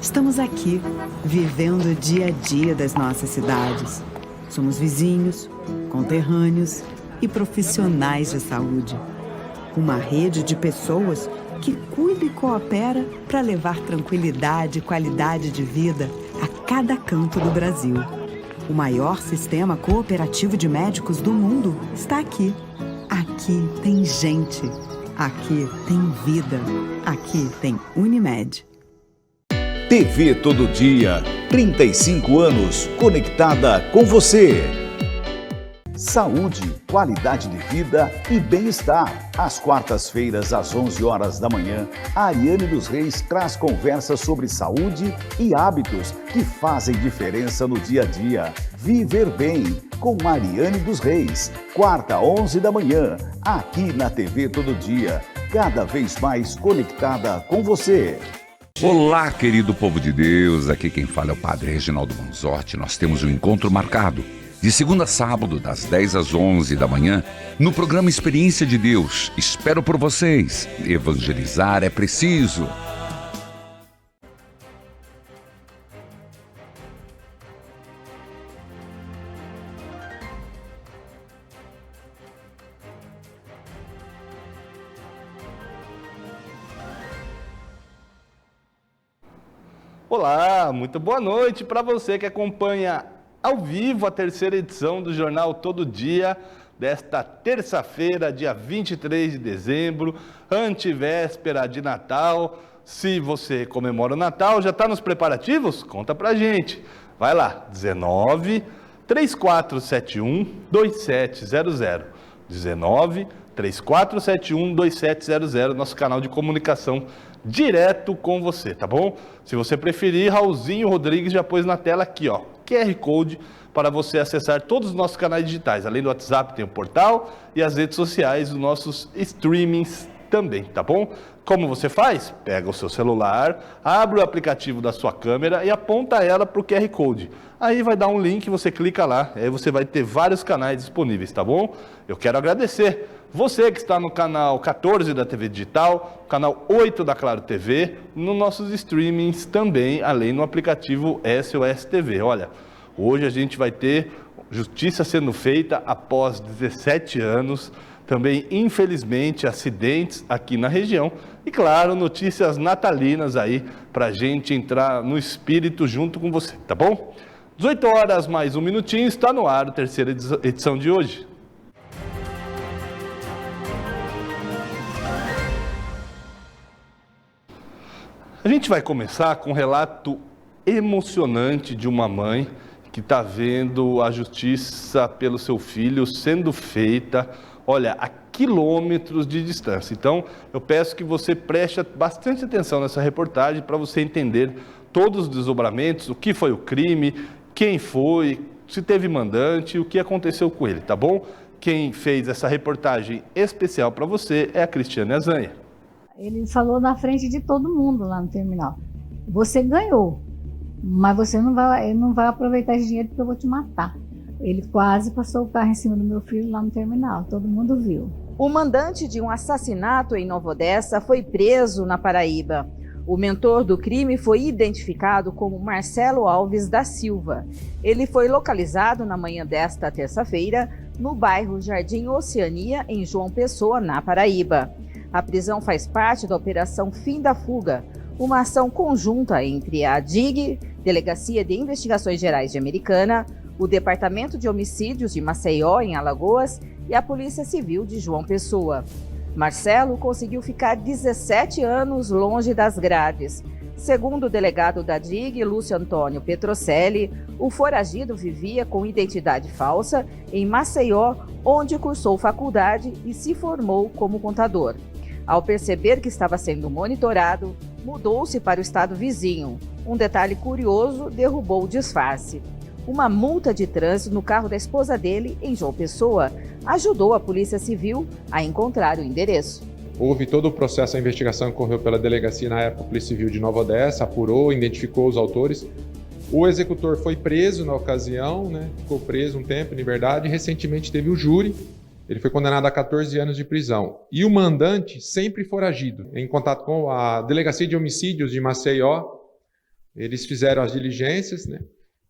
Estamos aqui, vivendo o dia a dia das nossas cidades. Somos vizinhos, conterrâneos e profissionais de saúde. Uma rede de pessoas que cuida e coopera para levar tranquilidade e qualidade de vida a cada canto do Brasil. O maior sistema cooperativo de médicos do mundo está aqui. Aqui tem gente. Aqui tem vida. Aqui tem Unimed. TV Todo Dia, 35 anos conectada com você. Saúde, qualidade de vida e bem-estar. Às quartas-feiras, às 11 horas da manhã, a Ariane dos Reis traz conversas sobre saúde e hábitos que fazem diferença no dia a dia. Viver Bem, com Ariane dos Reis. Quarta, 11 da manhã, aqui na TV Todo Dia. Cada vez mais conectada com você. Olá, querido povo de Deus, aqui quem fala é o Padre Reginaldo Manzotti. Nós temos um encontro marcado de segunda a sábado, das 10 às 11 da manhã, no programa Experiência de Deus. Espero por vocês. Evangelizar é preciso. Olá, muito boa noite para você que acompanha ao vivo a terceira edição do Jornal Todo Dia, desta terça-feira, dia 23 de dezembro, antevéspera de Natal. Se você comemora o Natal, já está nos preparativos? Conta pra gente. Vai lá, 19 3471 2700. 19 3471 2700, nosso canal de comunicação direto com você, tá bom? Se você preferir, Raulzinho Rodrigues já pôs na tela aqui, ó, QR Code para você acessar todos os nossos canais digitais. Além do WhatsApp, tem o portal e as redes sociais, os nossos streamings também, tá bom? Como você faz? Pega o seu celular, abre o aplicativo da sua câmera e aponta ela para o QR Code. Aí vai dar um link, você clica lá, aí você vai ter vários canais disponíveis, tá bom? Eu quero agradecer você que está no canal 14 da TV Digital, canal 8 da Claro TV, nos nossos streamings também, além no aplicativo SOS TV. Olha, hoje a gente vai ter justiça sendo feita após 17 anos, também, infelizmente, acidentes aqui na região e, claro, notícias natalinas aí para a gente entrar no espírito junto com você, tá bom? 18 horas mais um minutinho, está no ar a terceira edição de hoje. A gente vai começar com um relato emocionante de uma mãe que está vendo a justiça pelo seu filho sendo feita, olha, a quilômetros de distância. Então, eu peço que você preste bastante atenção nessa reportagem para você entender todos os desdobramentos, o que foi o crime, quem foi, se teve mandante, o que aconteceu com ele, tá bom? Quem fez essa reportagem especial para você é a Cristiane Azanha. Ele falou na frente de todo mundo lá no terminal: você ganhou, mas você não vai aproveitar esse dinheiro porque eu vou te matar. Ele quase passou o carro em cima do meu filho lá no terminal, todo mundo viu. O mandante de um assassinato em Nova Odessa foi preso na Paraíba. O mentor do crime foi identificado como Marcelo Alves da Silva. Ele foi localizado na manhã desta terça-feira no bairro Jardim Oceania, em João Pessoa, na Paraíba. A prisão faz parte da Operação Fim da Fuga, uma ação conjunta entre a DIG, Delegacia de Investigações Gerais de Americana, o Departamento de Homicídios de Maceió, em Alagoas, e a Polícia Civil de João Pessoa. Marcelo conseguiu ficar 17 anos longe das grades. Segundo o delegado da DIG, Lúcio Antônio Petrocelli, o foragido vivia com identidade falsa em Maceió, onde cursou faculdade e se formou como contador. Ao perceber que estava sendo monitorado, mudou-se para o estado vizinho. Um detalhe curioso derrubou o disfarce. Uma multa de trânsito no carro da esposa dele, em João Pessoa, ajudou a Polícia Civil a encontrar o endereço. Houve todo o processo, a investigação que correu pela delegacia na época, a Polícia Civil de Nova Odessa, apurou, identificou os autores. O executor foi preso na ocasião, ficou preso um tempo em liberdade, e recentemente teve o júri. Ele foi condenado a 14 anos de prisão. E o mandante sempre foragido. Em contato com a Delegacia de Homicídios de Maceió, Eles fizeram as diligências, né?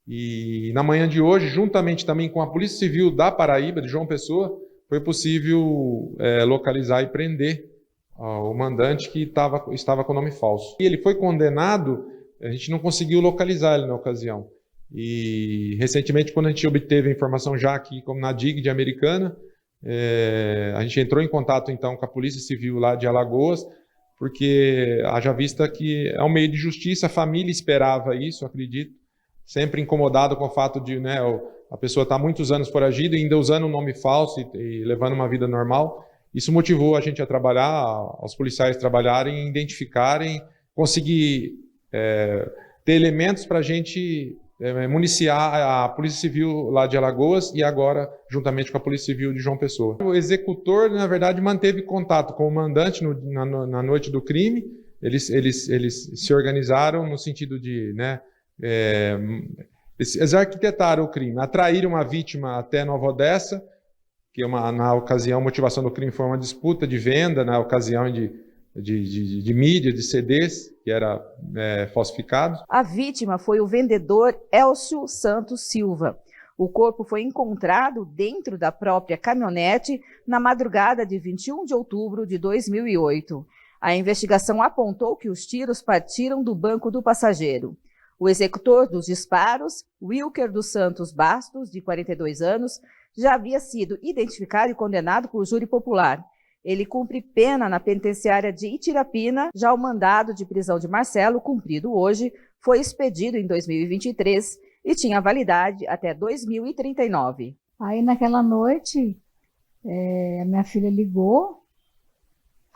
E na manhã de hoje, juntamente também com a Polícia Civil da Paraíba, de João Pessoa, foi possível localizar e prender o mandante que estava com nome falso. E ele foi condenado, a gente não conseguiu localizar ele na ocasião. E recentemente, quando a gente obteve a informação já aqui, como na DIG de Americana, a gente entrou em contato então com a Polícia Civil lá de Alagoas, porque haja vista que é um meio de justiça, a família esperava isso, acredito, sempre incomodado com o fato de a pessoa estar muitos anos foragida e ainda usando um nome falso e levando uma vida normal. Isso motivou a gente a trabalhar, os policiais trabalharem, identificarem, conseguir ter elementos para a gente municiar a Polícia Civil lá de Alagoas e agora juntamente com a Polícia Civil de João Pessoa. O executor, na verdade, manteve contato com o mandante na noite do crime. Eles se organizaram no sentido de, eles arquitetaram o crime, atraíram uma vítima até Nova Odessa, que na ocasião a motivação do crime foi uma disputa de venda, na ocasião de mídia, de CDs, que era falsificados. A vítima foi o vendedor Elcio Santos Silva. O corpo foi encontrado dentro da própria caminhonete na madrugada de 21 de outubro de 2008. A investigação apontou que os tiros partiram do banco do passageiro. O executor dos disparos, Wilker dos Santos Bastos, de 42 anos, já havia sido identificado e condenado por júri popular. Ele cumpre pena na penitenciária de Itirapina. Já o mandado de prisão de Marcelo, cumprido hoje, foi expedido em 2023 e tinha validade até 2039. Aí naquela noite, a minha filha ligou,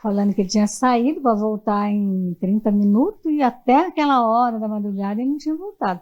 falando que ele tinha saído para voltar em 30 minutos e até aquela hora da madrugada ele não tinha voltado.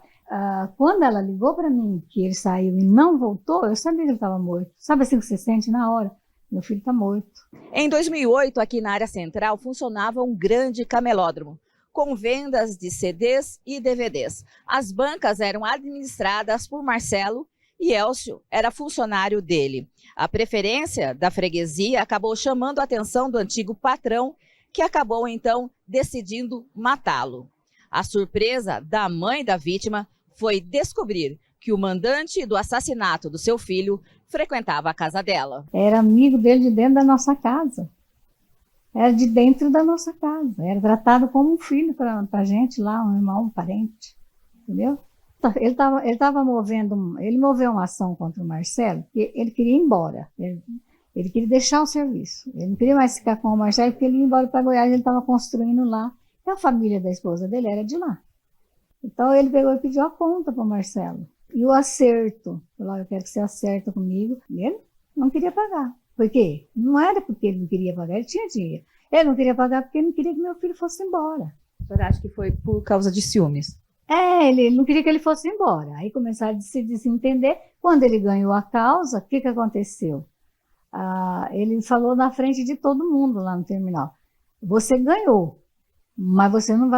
Quando ela ligou para mim que ele saiu e não voltou, eu sabia que ele estava morto. Sabe assim que você sente na hora? Meu filho está morto. Em 2008, aqui na área central, funcionava um grande camelódromo, com vendas de CDs e DVDs. As bancas eram administradas por Marcelo e Elcio era funcionário dele. A preferência da freguesia acabou chamando a atenção do antigo patrão, que acabou então decidindo matá-lo. A surpresa da mãe da vítima foi descobrir que o mandante do assassinato do seu filho frequentava a casa dela. Era amigo dele de dentro da nossa casa. Era de dentro da nossa casa. Era tratado como um filho para a gente lá, um irmão, um parente. Entendeu? Ele moveu uma ação contra o Marcelo, porque ele queria ir embora. Ele queria deixar o serviço. Ele não queria mais ficar com o Marcelo, porque ele ia embora para Goiás, ele estava construindo lá. E a família da esposa dele era de lá. Então ele pegou e pediu a conta para o Marcelo. E o acerto, falou, eu quero que você acerta comigo. E ele não queria pagar. Por quê? Não era porque ele não queria pagar, ele tinha dinheiro. Ele não queria pagar porque ele não queria que meu filho fosse embora. A senhora acha que foi por causa de ciúmes? Ele não queria que ele fosse embora. Aí começaram a se desentender. Quando ele ganhou a causa, o que aconteceu? Ele falou na frente de todo mundo lá no terminal. Você ganhou, mas você não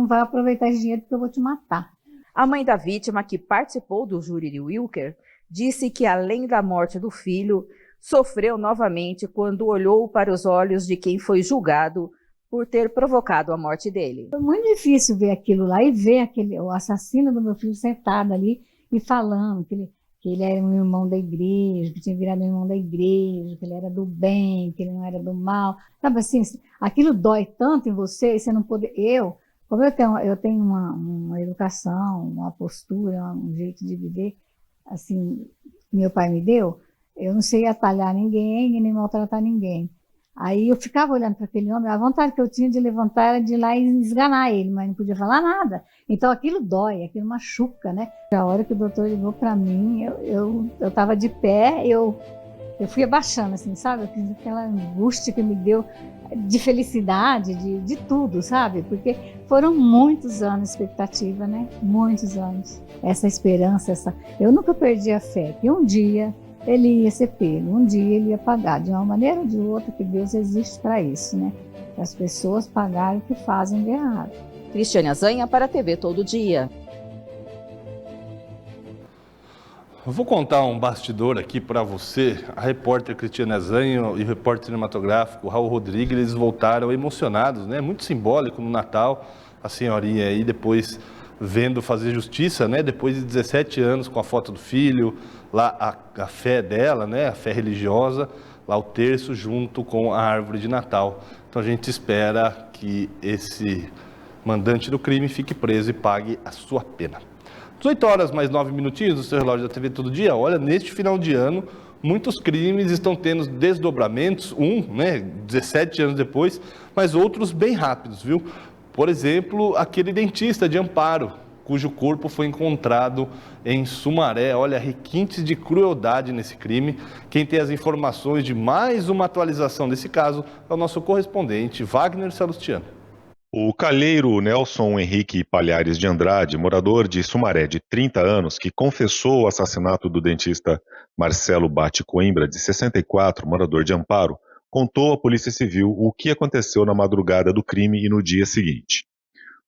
vai aproveitar esse dinheiro porque eu vou te matar. A mãe da vítima, que participou do júri de Wilker, disse que além da morte do filho, sofreu novamente quando olhou para os olhos de quem foi julgado por ter provocado a morte dele. Foi muito difícil ver aquilo lá e ver o assassino do meu filho sentado ali e falando que ele era um irmão da igreja, que tinha virado um irmão da igreja, que ele era do bem, que ele não era do mal. Sabe assim, aquilo dói tanto em você e você não pode... Como eu tenho uma educação, uma postura, um jeito de viver, assim, que meu pai me deu, eu não sei atalhar ninguém e nem maltratar ninguém. Aí eu ficava olhando para aquele homem, a vontade que eu tinha de levantar era de ir lá e esganar ele, mas não podia falar nada. Então aquilo dói, aquilo machuca, né? A hora que o doutor ligou para mim, eu estava de pé, eu fui abaixando, assim, sabe? Aquela angústia que me deu de felicidade, de tudo, sabe? Porque foram muitos anos de expectativa, né? Muitos anos. Essa esperança, eu nunca perdi a fé que um dia ele ia ser pego, um dia ele ia pagar, de uma maneira ou de outra, que Deus existe para isso, né? Para as pessoas pagarem o que fazem de errado. Cristiane Azanha para a TV Todo Dia. Eu vou contar um bastidor aqui para você. A repórter Cristiane Azanha e o repórter cinematográfico Raul Rodrigues, eles voltaram emocionados, né? Muito simbólico no Natal, a senhorinha aí depois vendo fazer justiça, né? Depois de 17 anos com a foto do filho, lá a fé dela, né? A fé religiosa, lá o terço junto com a árvore de Natal. Então a gente espera que esse mandante do crime fique preso e pague a sua pena. 18 horas mais 9 minutinhos no seu relógio da TV Todo Dia. Olha, neste final de ano, muitos crimes estão tendo desdobramentos, 17 anos depois, mas outros bem rápidos, viu? Por exemplo, aquele dentista de Amparo, cujo corpo foi encontrado em Sumaré. Olha, requintes de crueldade nesse crime. Quem tem as informações de mais uma atualização desse caso é o nosso correspondente, Wagner Salustiano. O calheiro Nelson Henrique Palhares de Andrade, morador de Sumaré de 30 anos, que confessou o assassinato do dentista Marcelo Bate Coimbra, de 64, morador de Amparo, contou à Polícia Civil o que aconteceu na madrugada do crime e no dia seguinte.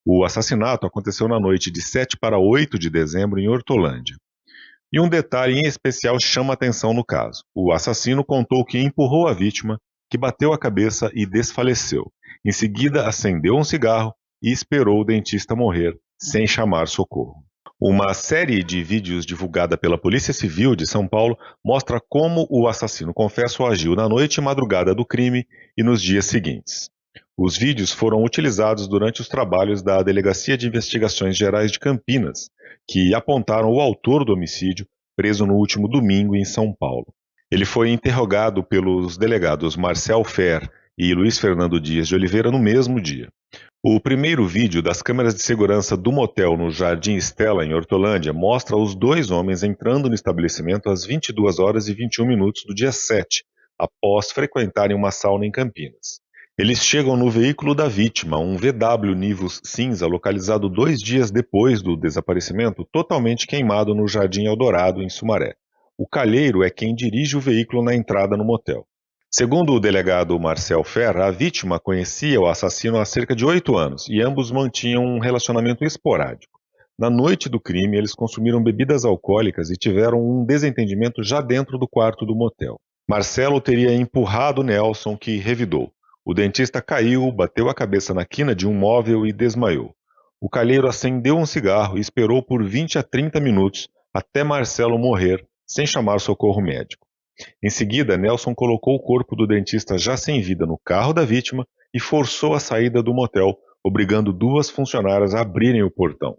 O assassinato aconteceu na noite de 7 para 8 de dezembro em Hortolândia. E um detalhe em especial chama atenção no caso. O assassino contou que empurrou a vítima, que bateu a cabeça e desfaleceu. Em seguida, acendeu um cigarro e esperou o dentista morrer, sem chamar socorro. Uma série de vídeos divulgada pela Polícia Civil de São Paulo mostra como o assassino confesso agiu na noite e madrugada do crime e nos dias seguintes. Os vídeos foram utilizados durante os trabalhos da Delegacia de Investigações Gerais de Campinas, que apontaram o autor do homicídio, preso no último domingo em São Paulo. Ele foi interrogado pelos delegados Marcel Fer e Luiz Fernando Dias de Oliveira no mesmo dia. O primeiro vídeo das câmeras de segurança do motel no Jardim Estela, em Hortolândia, mostra os dois homens entrando no estabelecimento às 22 horas e 21 minutos do dia 7, após frequentarem uma sauna em Campinas. Eles chegam no veículo da vítima, um VW Nivus cinza, localizado 2 dias depois do desaparecimento, totalmente queimado no Jardim Eldorado, em Sumaré. O calheiro é quem dirige o veículo na entrada no motel. Segundo o delegado Marcel Fer, a vítima conhecia o assassino há cerca de 8 anos e ambos mantinham um relacionamento esporádico. Na noite do crime, eles consumiram bebidas alcoólicas e tiveram um desentendimento já dentro do quarto do motel. Marcelo teria empurrado Nelson, que revidou. O dentista caiu, bateu a cabeça na quina de um móvel e desmaiou. O calheiro acendeu um cigarro e esperou por 20 a 30 minutos até Marcelo morrer, sem chamar socorro médico. Em seguida, Nelson colocou o corpo do dentista já sem vida no carro da vítima e forçou a saída do motel, obrigando 2 funcionárias a abrirem o portão.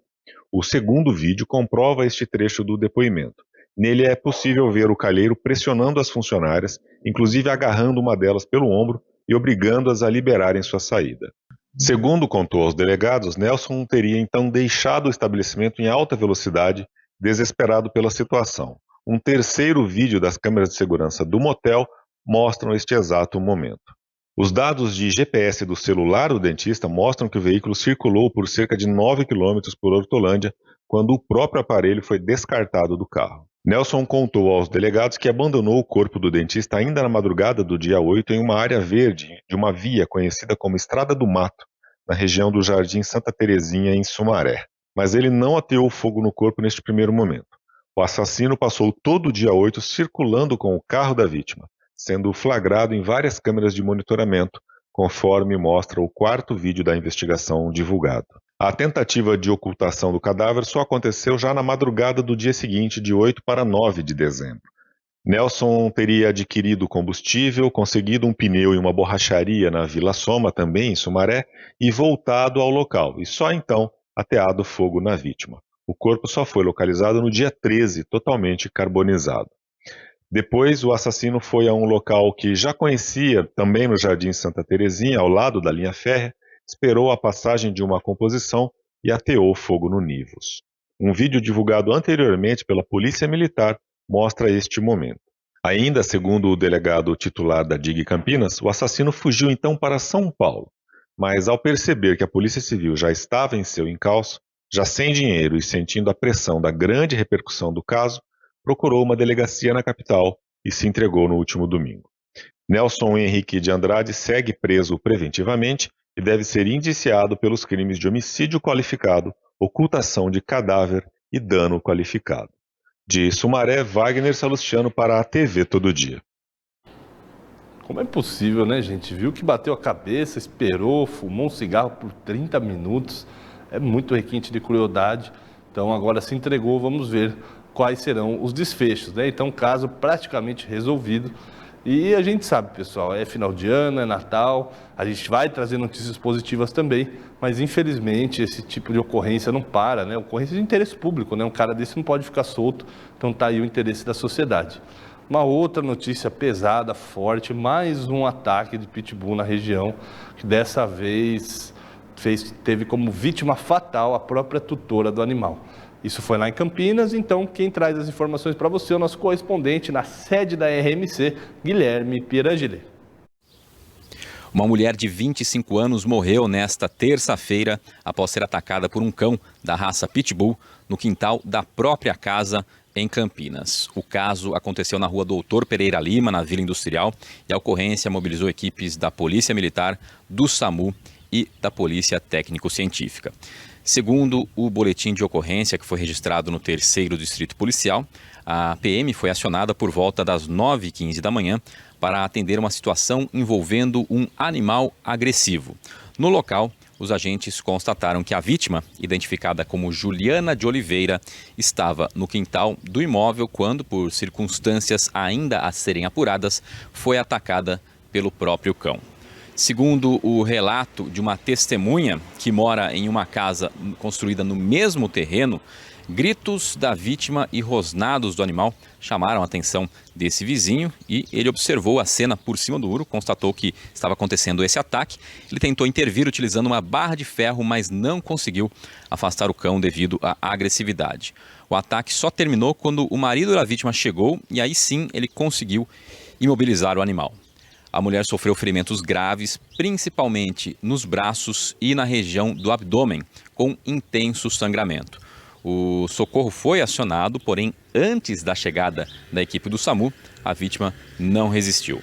O segundo vídeo comprova este trecho do depoimento. Nele é possível ver o calheiro pressionando as funcionárias, inclusive agarrando uma delas pelo ombro e obrigando-as a liberarem sua saída. Segundo contou aos delegados, Nelson teria então deixado o estabelecimento em alta velocidade, desesperado pela situação. Um terceiro vídeo das câmeras de segurança do motel mostram este exato momento. Os dados de GPS do celular do dentista mostram que o veículo circulou por cerca de 9 km por Hortolândia, quando o próprio aparelho foi descartado do carro. Nelson contou aos delegados que abandonou o corpo do dentista ainda na madrugada do dia 8 em uma área verde de uma via conhecida como Estrada do Mato, na região do Jardim Santa Terezinha, em Sumaré. Mas ele não ateou fogo no corpo neste primeiro momento. O assassino passou todo o dia 8 circulando com o carro da vítima, sendo flagrado em várias câmeras de monitoramento, conforme mostra o 4º vídeo da investigação divulgado. A tentativa de ocultação do cadáver só aconteceu já na madrugada do dia seguinte, de 8 para 9 de dezembro. Nelson teria adquirido combustível, conseguido um pneu em uma borracharia na Vila Soma, também em Sumaré, e voltado ao local, e só então ateado fogo na vítima. O corpo só foi localizado no dia 13, totalmente carbonizado. Depois, o assassino foi a um local que já conhecia, também no Jardim Santa Terezinha, ao lado da linha férrea, esperou a passagem de uma composição e ateou fogo no Nivus. Um vídeo divulgado anteriormente pela Polícia Militar mostra este momento. Ainda segundo o delegado titular da DIG Campinas, o assassino fugiu então para São Paulo, mas ao perceber que a Polícia Civil já estava em seu encalço, já sem dinheiro e sentindo a pressão da grande repercussão do caso, procurou uma delegacia na capital e se entregou no último domingo. Nelson Henrique de Andrade segue preso preventivamente e deve ser indiciado pelos crimes de homicídio qualificado, ocultação de cadáver e dano qualificado. De Sumaré, Wagner Salustiano para a TV Todo Dia. Como é possível, né, gente? Viu que bateu a cabeça, esperou, fumou um cigarro por 30 minutos. é muito requinte de crueldade. Então agora se entregou, vamos ver quais serão os desfechos, né? Então, caso praticamente resolvido. E a gente sabe, pessoal, é final de ano, é Natal, a gente vai trazer notícias positivas também, mas infelizmente esse tipo de ocorrência não para, né? Ocorrência de interesse público, né? Um cara desse não pode ficar solto, então tá aí o interesse da sociedade. Uma outra notícia pesada, forte, mais um ataque de pitbull na região, que dessa vez teve como vítima fatal a própria tutora do animal. Isso foi lá em Campinas, então quem traz as informações para você é o nosso correspondente na sede da RMC, Guilherme Pierangeli. Uma mulher de 25 anos morreu nesta terça-feira após ser atacada por um cão da raça Pitbull no quintal da própria casa em Campinas. O caso aconteceu na rua Doutor Pereira Lima, na Vila Industrial, e a ocorrência mobilizou equipes da Polícia Militar, do SAMU e da Polícia Técnico-Científica. Segundo o boletim de ocorrência que foi registrado no 3º Distrito Policial, a PM foi acionada por volta das 9h15 da manhã para atender uma situação envolvendo um animal agressivo. No local, os agentes constataram que a vítima, identificada como Juliana de Oliveira, estava no quintal do imóvel quando, por circunstâncias ainda a serem apuradas, foi atacada pelo próprio cão. Segundo o relato de uma testemunha que mora em uma casa construída no mesmo terreno, gritos da vítima e rosnados do animal chamaram a atenção desse vizinho e ele observou a cena por cima do muro, constatou que estava acontecendo esse ataque. Ele tentou intervir utilizando uma barra de ferro, mas não conseguiu afastar o cão devido à agressividade. O ataque só terminou quando o marido da vítima chegou e aí sim ele conseguiu imobilizar o animal. A mulher sofreu ferimentos graves, principalmente nos braços e na região do abdômen, com intenso sangramento. O socorro foi acionado, porém, antes da chegada da equipe do SAMU, a vítima não resistiu.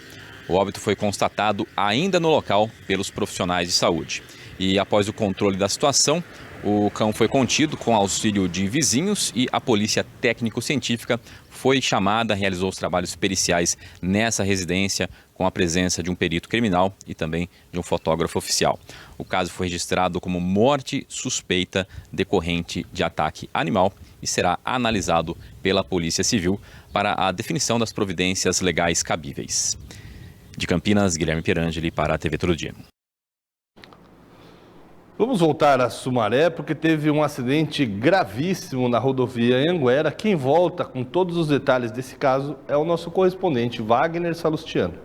O óbito foi constatado ainda no local pelos profissionais de saúde. E após o controle da situação, o cão foi contido com auxílio de vizinhos e a polícia técnico-científica foi chamada, realizou os trabalhos periciais nessa residência com a presença de um perito criminal e também de um fotógrafo oficial. O caso foi registrado como morte suspeita decorrente de ataque animal e será analisado pela Polícia Civil para a definição das providências legais cabíveis. De Campinas, Guilherme Pierangeli para a TV Todo Dia. Vamos voltar a Sumaré, porque teve um acidente gravíssimo na rodovia Anhanguera. Quem volta com todos os detalhes desse caso é o nosso correspondente, Wagner Salustiano.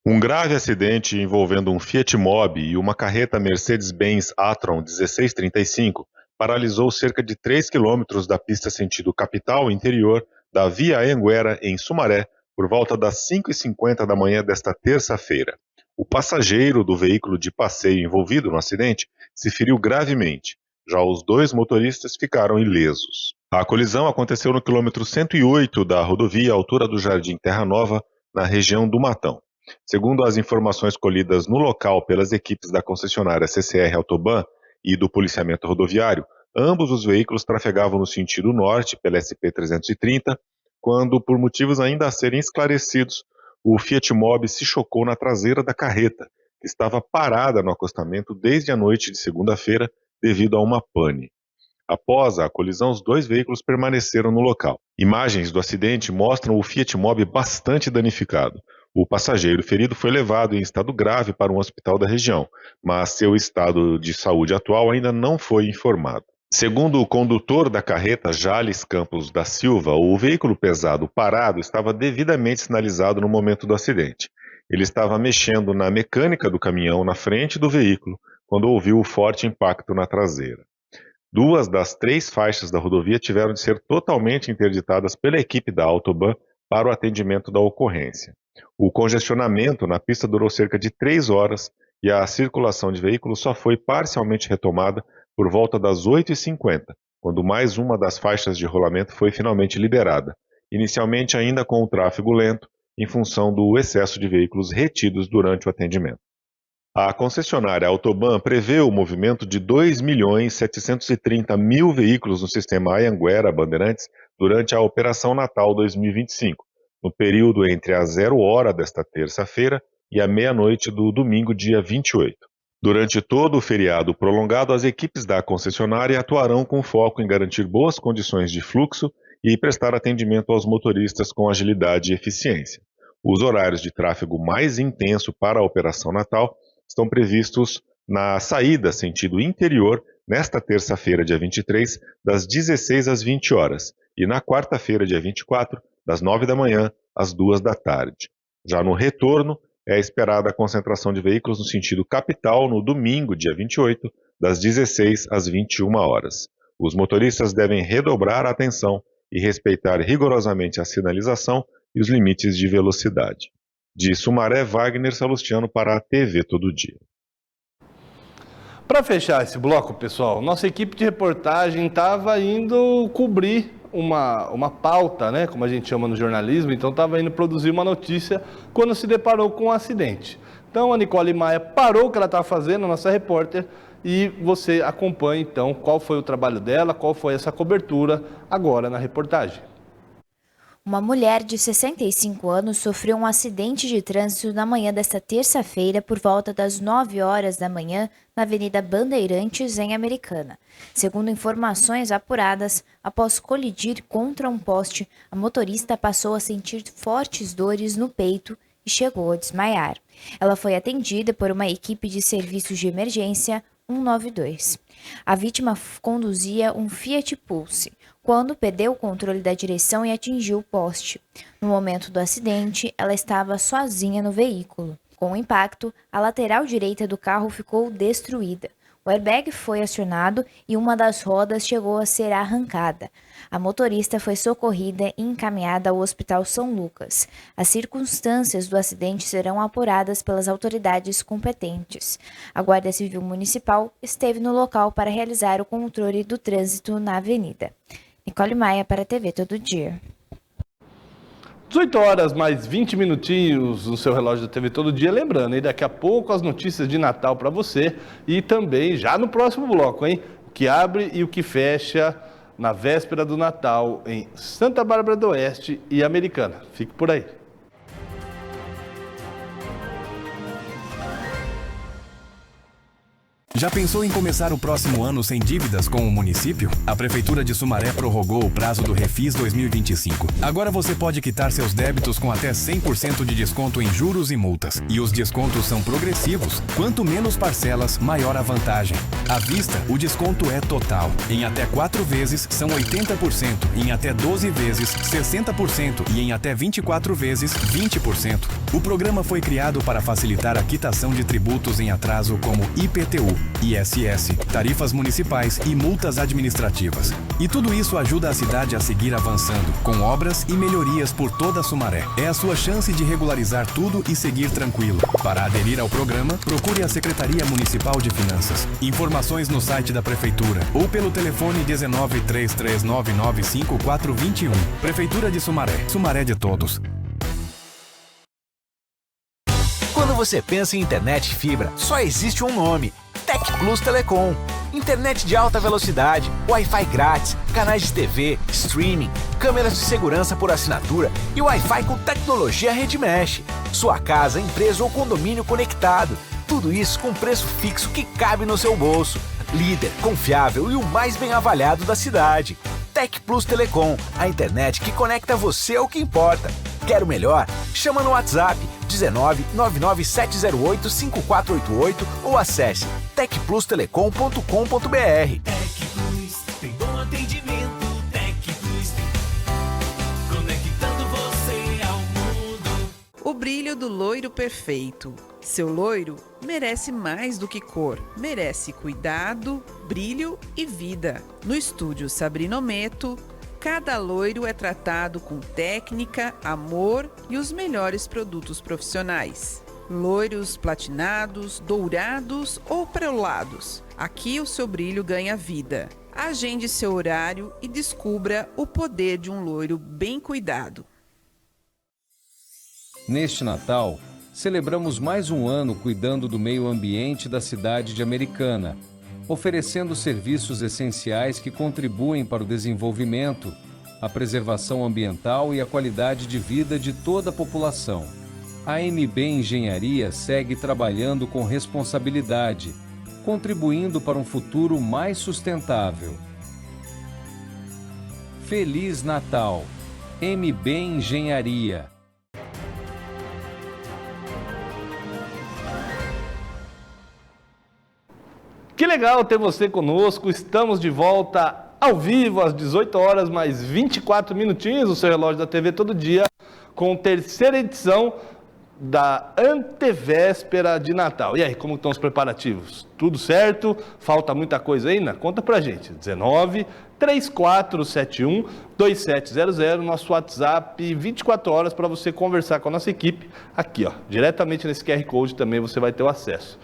Um grave acidente envolvendo um Fiat Mobi e uma carreta Mercedes-Benz Atron 1635 paralisou cerca de 3 quilômetros da pista sentido capital interior da Via Anhanguera, em Sumaré, por volta das 5h50 da manhã desta terça-feira. O passageiro do veículo de passeio envolvido no acidente se feriu gravemente. Já os 2 motoristas ficaram ilesos. A colisão aconteceu no quilômetro 108 da rodovia, à altura do Jardim Terra Nova, na região do Matão. Segundo as informações colhidas no local pelas equipes da concessionária CCR Autoban e do policiamento rodoviário, ambos os veículos trafegavam no sentido norte pela SP-330, quando, por motivos ainda a serem esclarecidos, o Fiat Mobi se chocou na traseira da carreta, que estava parada no acostamento desde a noite de segunda-feira devido a uma pane. Após a colisão, os 2 veículos permaneceram no local. Imagens do acidente mostram o Fiat Mobi bastante danificado. O passageiro ferido foi levado em estado grave para um hospital da região, mas seu estado de saúde atual ainda não foi informado. Segundo o condutor da carreta, Jales Campos da Silva, o veículo pesado parado estava devidamente sinalizado no momento do acidente. Ele estava mexendo na mecânica do caminhão na frente do veículo quando ouviu o forte impacto na traseira. 2 das 3 faixas da rodovia tiveram de ser totalmente interditadas pela equipe da Autoban para o atendimento da ocorrência. O congestionamento na pista durou cerca de 3 horas e a circulação de veículos só foi parcialmente retomada por volta das 8h50, quando mais uma das faixas de rolamento foi finalmente liberada, inicialmente ainda com o tráfego lento, em função do excesso de veículos retidos durante o atendimento. A concessionária Autoban prevê o movimento de 2.730.000 veículos no sistema Anhanguera Bandeirantes durante a Operação Natal 2025, no período entre a 0 hora desta terça-feira e a meia-noite do domingo, dia 28. Durante todo o feriado prolongado, as equipes da concessionária atuarão com foco em garantir boas condições de fluxo e prestar atendimento aos motoristas com agilidade e eficiência. Os horários de tráfego mais intenso para a Operação Natal estão previstos na saída sentido interior, nesta terça-feira, dia 23, das 16 às 20 horas, e na quarta-feira, dia 24, das 9 da manhã às 2 da tarde. Já no retorno, é esperada a concentração de veículos no sentido capital no domingo, dia 28, das 16 às 21 horas. Os motoristas devem redobrar a atenção e respeitar rigorosamente a sinalização e os limites de velocidade. De Sumaré, Wagner Salustiano para a TV Todo Dia. Para fechar esse bloco, pessoal, nossa equipe de reportagem estava indo cobrir uma pauta, né, como a gente chama no jornalismo, então estava indo produzir uma notícia quando se deparou com um acidente. Então a Nicole Maia parou o que ela estava fazendo, a nossa repórter, e você acompanha então qual foi o trabalho dela, qual foi essa cobertura agora na reportagem. Uma mulher de 65 anos sofreu um acidente de trânsito na manhã desta terça-feira por volta das 9 horas da manhã na Avenida Bandeirantes, em Americana. Segundo informações apuradas, após colidir contra um poste, a motorista passou a sentir fortes dores no peito e chegou a desmaiar. Ela foi atendida por uma equipe de serviços de emergência 192. A vítima conduzia um Fiat Pulse, quando perdeu o controle da direção e atingiu o poste. No momento do acidente, ela estava sozinha no veículo. Com o impacto, a lateral direita do carro ficou destruída. O airbag foi acionado e uma das rodas chegou a ser arrancada. A motorista foi socorrida e encaminhada ao Hospital São Lucas. As circunstâncias do acidente serão apuradas pelas autoridades competentes. A Guarda Civil Municipal esteve no local para realizar o controle do trânsito na avenida. Nicole Maia para a TV Todo Dia. 18 horas mais 20 minutinhos no seu relógio da TV Todo Dia. Lembrando, hein, daqui a pouco as notícias de Natal para você e também já no próximo bloco, hein? O que abre e o que fecha na véspera do Natal em Santa Bárbara do Oeste e Americana. Fique por aí. Já pensou em começar o próximo ano sem dívidas com o município? A Prefeitura de Sumaré prorrogou o prazo do Refis 2025. Agora você pode quitar seus débitos com até 100% de desconto em juros e multas. E os descontos são progressivos. Quanto menos parcelas, maior a vantagem. À vista, o desconto é total. Em até 4 vezes, são 80%. Em até 12 vezes, 60%. E em até 24 vezes, 20%. O programa foi criado para facilitar a quitação de tributos em atraso como IPTU, ISS, tarifas municipais e multas administrativas. E tudo isso ajuda a cidade a seguir avançando, com obras e melhorias por toda Sumaré. É a sua chance de regularizar tudo e seguir tranquilo. Para aderir ao programa, procure a Secretaria Municipal de Finanças. Informações no site da Prefeitura ou pelo telefone 1933995421. Prefeitura de Sumaré. Sumaré de todos. Quando você pensa em internet fibra, só existe um nome: Tec Plus Telecom. Internet de alta velocidade, Wi-Fi grátis, canais de TV, streaming, câmeras de segurança por assinatura e Wi-Fi com tecnologia Rede Mesh. Sua casa, empresa ou condomínio conectado. Tudo isso com preço fixo que cabe no seu bolso. Líder, confiável e o mais bem avaliado da cidade. Tec Plus Telecom, a internet que conecta você ao que importa. Quer o melhor? Chama no WhatsApp 19 99708 5488 ou acesse tecplustelecom.com.br. Tec Plus tem bom atendimento. Tec Plus conectando você ao mundo. O brilho do loiro perfeito. Seu loiro merece mais do que cor, merece cuidado, brilho e vida. No estúdio Sabrinometo, cada loiro é tratado com técnica, amor e os melhores produtos profissionais. Loiros platinados, dourados ou perolados. Aqui o seu brilho ganha vida. Agende seu horário e descubra o poder de um loiro bem cuidado. Neste Natal, celebramos mais um ano cuidando do meio ambiente da cidade de Americana, oferecendo serviços essenciais que contribuem para o desenvolvimento, a preservação ambiental e a qualidade de vida de toda a população. a MB Engenharia segue trabalhando com responsabilidade, contribuindo para um futuro mais sustentável. Feliz Natal, MB Engenharia. Que legal ter você conosco, estamos de volta ao vivo às 18 horas, mais 24 minutinhos, o seu relógio da TV Todo Dia, com a terceira edição da antevéspera de Natal. E aí, como estão os preparativos? Tudo certo? Falta muita coisa ainda? Conta pra gente. 19 3471 2700, nosso WhatsApp, 24 horas para você conversar com a nossa equipe. Aqui, ó, diretamente nesse QR Code também você vai ter o acesso.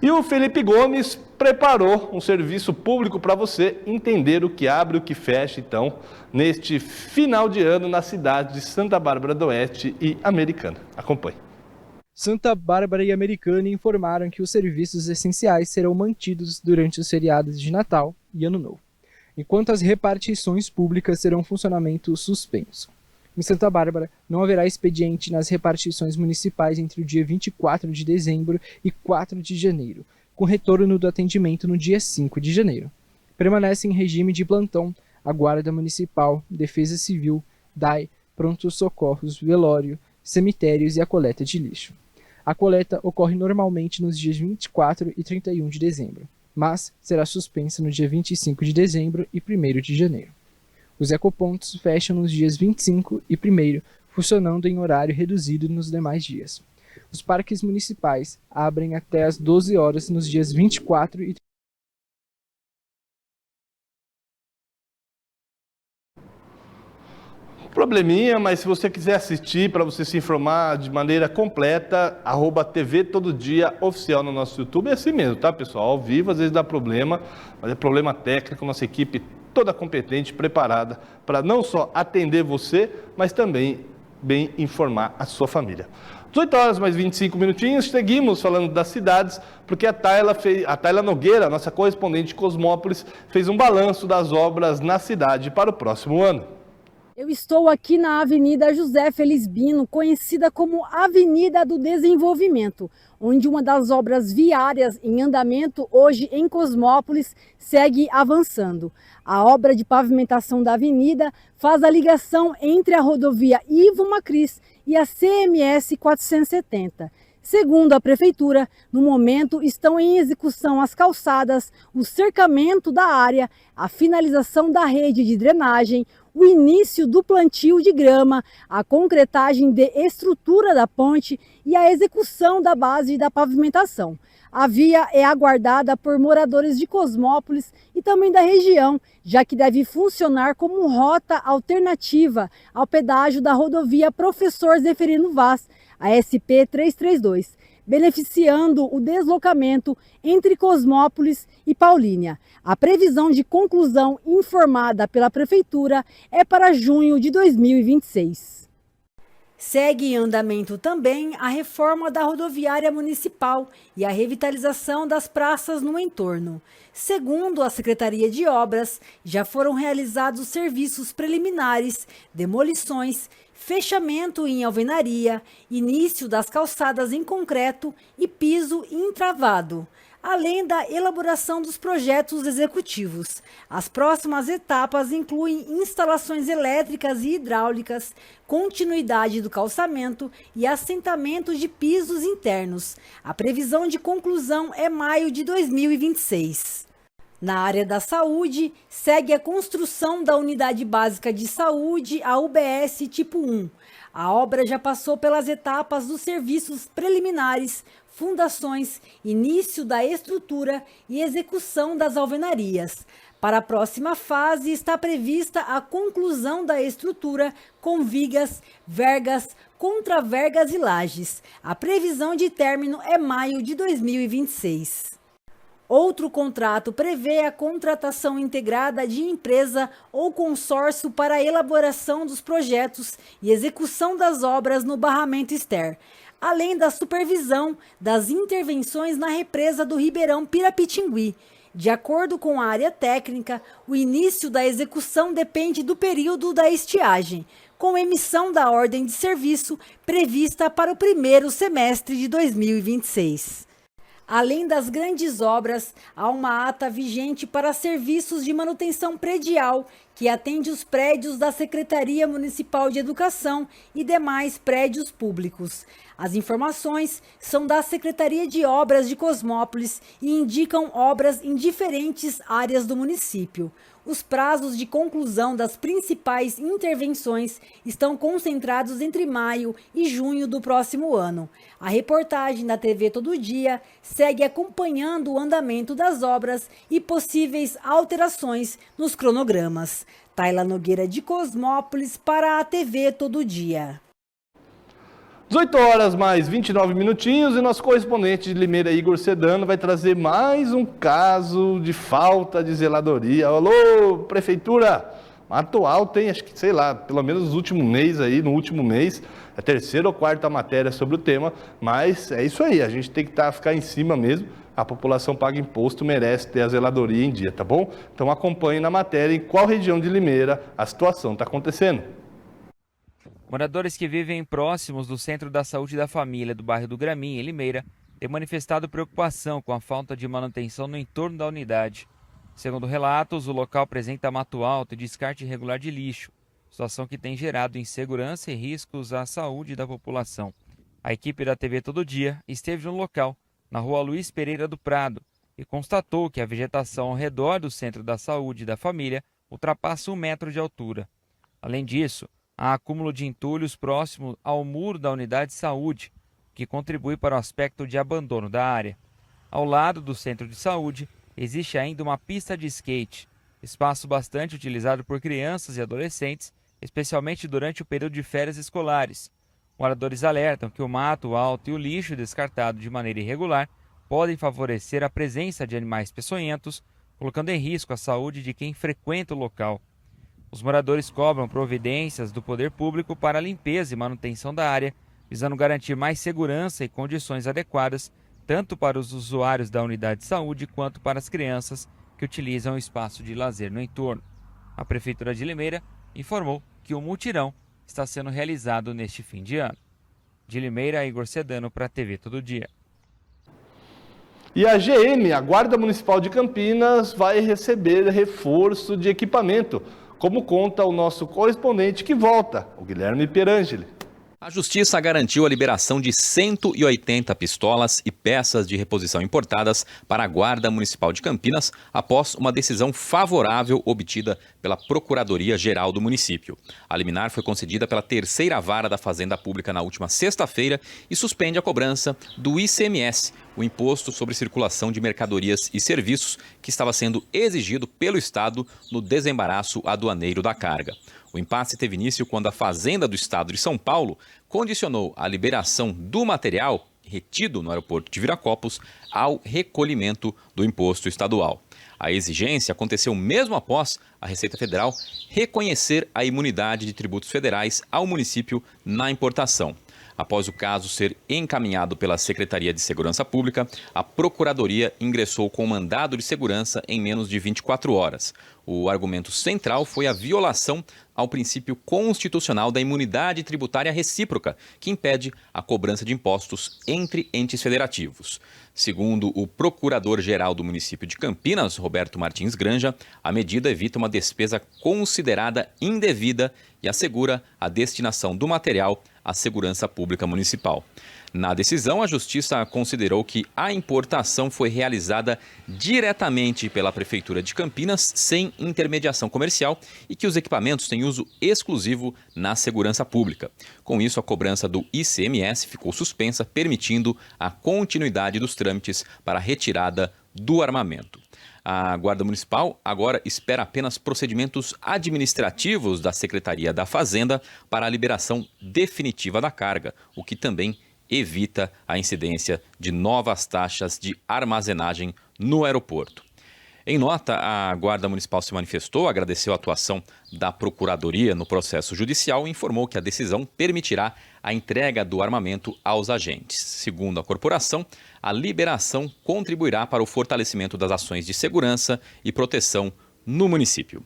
E o Felipe Gomes preparou um serviço público para você entender o que abre e o que fecha, então, neste final de ano na cidade de Santa Bárbara do Oeste e Americana. Acompanhe. Santa Bárbara e Americana informaram que os serviços essenciais serão mantidos durante os feriados de Natal e Ano Novo, enquanto as repartições públicas serão funcionamento suspenso. Em Santa Bárbara, não haverá expediente nas repartições municipais entre o dia 24 de dezembro e 4 de janeiro, com retorno do atendimento no dia 5 de janeiro. Permanece em regime de plantão a Guarda Municipal, Defesa Civil, DAI, prontos socorros, velório, cemitérios e a coleta de lixo. A coleta ocorre normalmente nos dias 24 e 31 de dezembro, mas será suspensa no dia 25 de dezembro e 1º de janeiro. Os ecopontos fecham nos dias 25 e 1º, funcionando em horário reduzido nos demais dias. Os parques municipais abrem até às 12 horas nos dias 24 e 30. Probleminha, mas se você quiser assistir, para você se informar de maneira completa, @TV Todo Dia Oficial no nosso YouTube, é assim mesmo, tá, pessoal? Ao vivo, às vezes dá problema, mas é problema técnico, nossa equipe toda competente, preparada para não só atender você, mas também bem informar a sua família. 18 horas mais 25 minutinhos, seguimos falando das cidades, porque a Tayla Nogueira, nossa correspondente de Cosmópolis, fez um balanço das obras na cidade para o próximo ano. Eu estou aqui na Avenida José Felizbino, conhecida como Avenida do Desenvolvimento, onde uma das obras viárias em andamento hoje em Cosmópolis segue avançando. A obra de pavimentação da avenida faz a ligação entre a rodovia Ivo Macris e a CMS 470. Segundo a Prefeitura, no momento estão em execução as calçadas, o cercamento da área, a finalização da rede de drenagem, o início do plantio de grama, a concretagem de estrutura da ponte e a execução da base da pavimentação. A via é aguardada por moradores de Cosmópolis e também da região, já que deve funcionar como rota alternativa ao pedágio da rodovia Professor Zeferino Vaz, a SP 332, beneficiando o deslocamento entre Cosmópolis e Paulínia. A previsão de conclusão informada pela Prefeitura é para junho de 2026. Segue em andamento também a reforma da rodoviária municipal e a revitalização das praças no entorno. Segundo a Secretaria de Obras, já foram realizados serviços preliminares, demolições, fechamento em alvenaria, início das calçadas em concreto e piso entravado, além da elaboração dos projetos executivos. As próximas etapas incluem instalações elétricas e hidráulicas, continuidade do calçamento e assentamento de pisos internos. A previsão de conclusão é maio de 2026. Na área da saúde, segue a construção da Unidade Básica de Saúde, a UBS Tipo 1. A obra já passou pelas etapas dos serviços preliminares, fundações, início da estrutura e execução das alvenarias. Para a próxima fase está prevista a conclusão da estrutura com vigas, vergas, contravergas e lajes. A previsão de término é maio de 2026. Outro contrato prevê a contratação integrada de empresa ou consórcio para a elaboração dos projetos e execução das obras no barramento Ster, além da supervisão das intervenções na represa do Ribeirão Pirapitingui. De acordo com a área técnica, o início da execução depende do período da estiagem, com emissão da ordem de serviço prevista para o primeiro semestre de 2026. Além das grandes obras, há uma ata vigente para serviços de manutenção predial, que atende os prédios da Secretaria Municipal de Educação e demais prédios públicos. As informações são da Secretaria de Obras de Cosmópolis e indicam obras em diferentes áreas do município. Os prazos de conclusão das principais intervenções estão concentrados entre maio e junho do próximo ano. A reportagem da TV Todo Dia segue acompanhando o andamento das obras e possíveis alterações nos cronogramas. Tayla Nogueira de Cosmópolis para a TV Todo Dia. 18 horas mais 29 minutinhos e nosso correspondente de Limeira, Igor Sedano, vai trazer mais um caso de falta de zeladoria. Alô, Prefeitura! Mato Alto tem, acho que, sei lá, pelo menos no último mês, é a terceira ou quarta matéria sobre o tema, mas é isso aí, a gente tem que ficar em cima mesmo. A população paga imposto, merece ter a zeladoria em dia, tá bom? Então acompanhe na matéria em qual região de Limeira a situação está acontecendo. Moradores que vivem próximos do Centro da Saúde da Família do bairro do Graminha, em Limeira, têm manifestado preocupação com a falta de manutenção no entorno da unidade. Segundo relatos, o local apresenta mato alto e descarte irregular de lixo, situação que tem gerado insegurança e riscos à saúde da população. A equipe da TV Todo Dia esteve no local, na rua Luiz Pereira do Prado, e constatou que a vegetação ao redor do Centro da Saúde da Família ultrapassa 1 metro de altura. Além disso, há acúmulo de entulhos próximo ao muro da unidade de saúde, que contribui para o aspecto de abandono da área. Ao lado do centro de saúde, existe ainda uma pista de skate, espaço bastante utilizado por crianças e adolescentes, especialmente durante o período de férias escolares. Moradores alertam que o mato alto e o lixo descartado de maneira irregular podem favorecer a presença de animais peçonhentos, colocando em risco a saúde de quem frequenta o local. Os moradores cobram providências do poder público para a limpeza e manutenção da área, visando garantir mais segurança e condições adequadas, tanto para os usuários da unidade de saúde quanto para as crianças que utilizam o espaço de lazer no entorno. A Prefeitura de Limeira informou que o mutirão está sendo realizado neste fim de ano. De Limeira, Igor Sedano para a TV Todo Dia. E a GM, a Guarda Municipal de Campinas, vai receber reforço de equipamento, como conta o nosso correspondente que volta, o Guilherme Pierangeli. A Justiça garantiu a liberação de 180 pistolas e peças de reposição importadas para a Guarda Municipal de Campinas após uma decisão favorável obtida pela Procuradoria-Geral do município. A liminar foi concedida pela terceira vara da Fazenda Pública na última sexta-feira e suspende a cobrança do ICMS, o Imposto sobre Circulação de Mercadorias e Serviços, que estava sendo exigido pelo Estado no desembaraço aduaneiro da carga. O impasse teve início quando a Fazenda do Estado de São Paulo condicionou a liberação do material retido no aeroporto de Viracopos ao recolhimento do imposto estadual. A exigência aconteceu mesmo após a Receita Federal reconhecer a imunidade de tributos federais ao município na importação. Após o caso ser encaminhado pela Secretaria de Segurança Pública, a Procuradoria ingressou com mandado de segurança em menos de 24 horas. O argumento central foi a violação ao princípio constitucional da imunidade tributária recíproca, que impede a cobrança de impostos entre entes federativos. Segundo o Procurador-Geral do município de Campinas, Roberto Martins Granja, a medida evita uma despesa considerada indevida e assegura a destinação do material à segurança pública municipal. Na decisão, a Justiça considerou que a importação foi realizada diretamente pela Prefeitura de Campinas, sem intermediação comercial, e que os equipamentos têm uso exclusivo na segurança pública. Com isso, a cobrança do ICMS ficou suspensa, permitindo a continuidade dos trâmites para a retirada do armamento. A Guarda Municipal agora espera apenas procedimentos administrativos da Secretaria da Fazenda para a liberação definitiva da carga, o que também evita a incidência de novas taxas de armazenagem no aeroporto. Em nota, a Guarda Municipal se manifestou, agradeceu a atuação da Procuradoria no processo judicial e informou que a decisão permitirá a entrega do armamento aos agentes. Segundo a corporação, a liberação contribuirá para o fortalecimento das ações de segurança e proteção no município.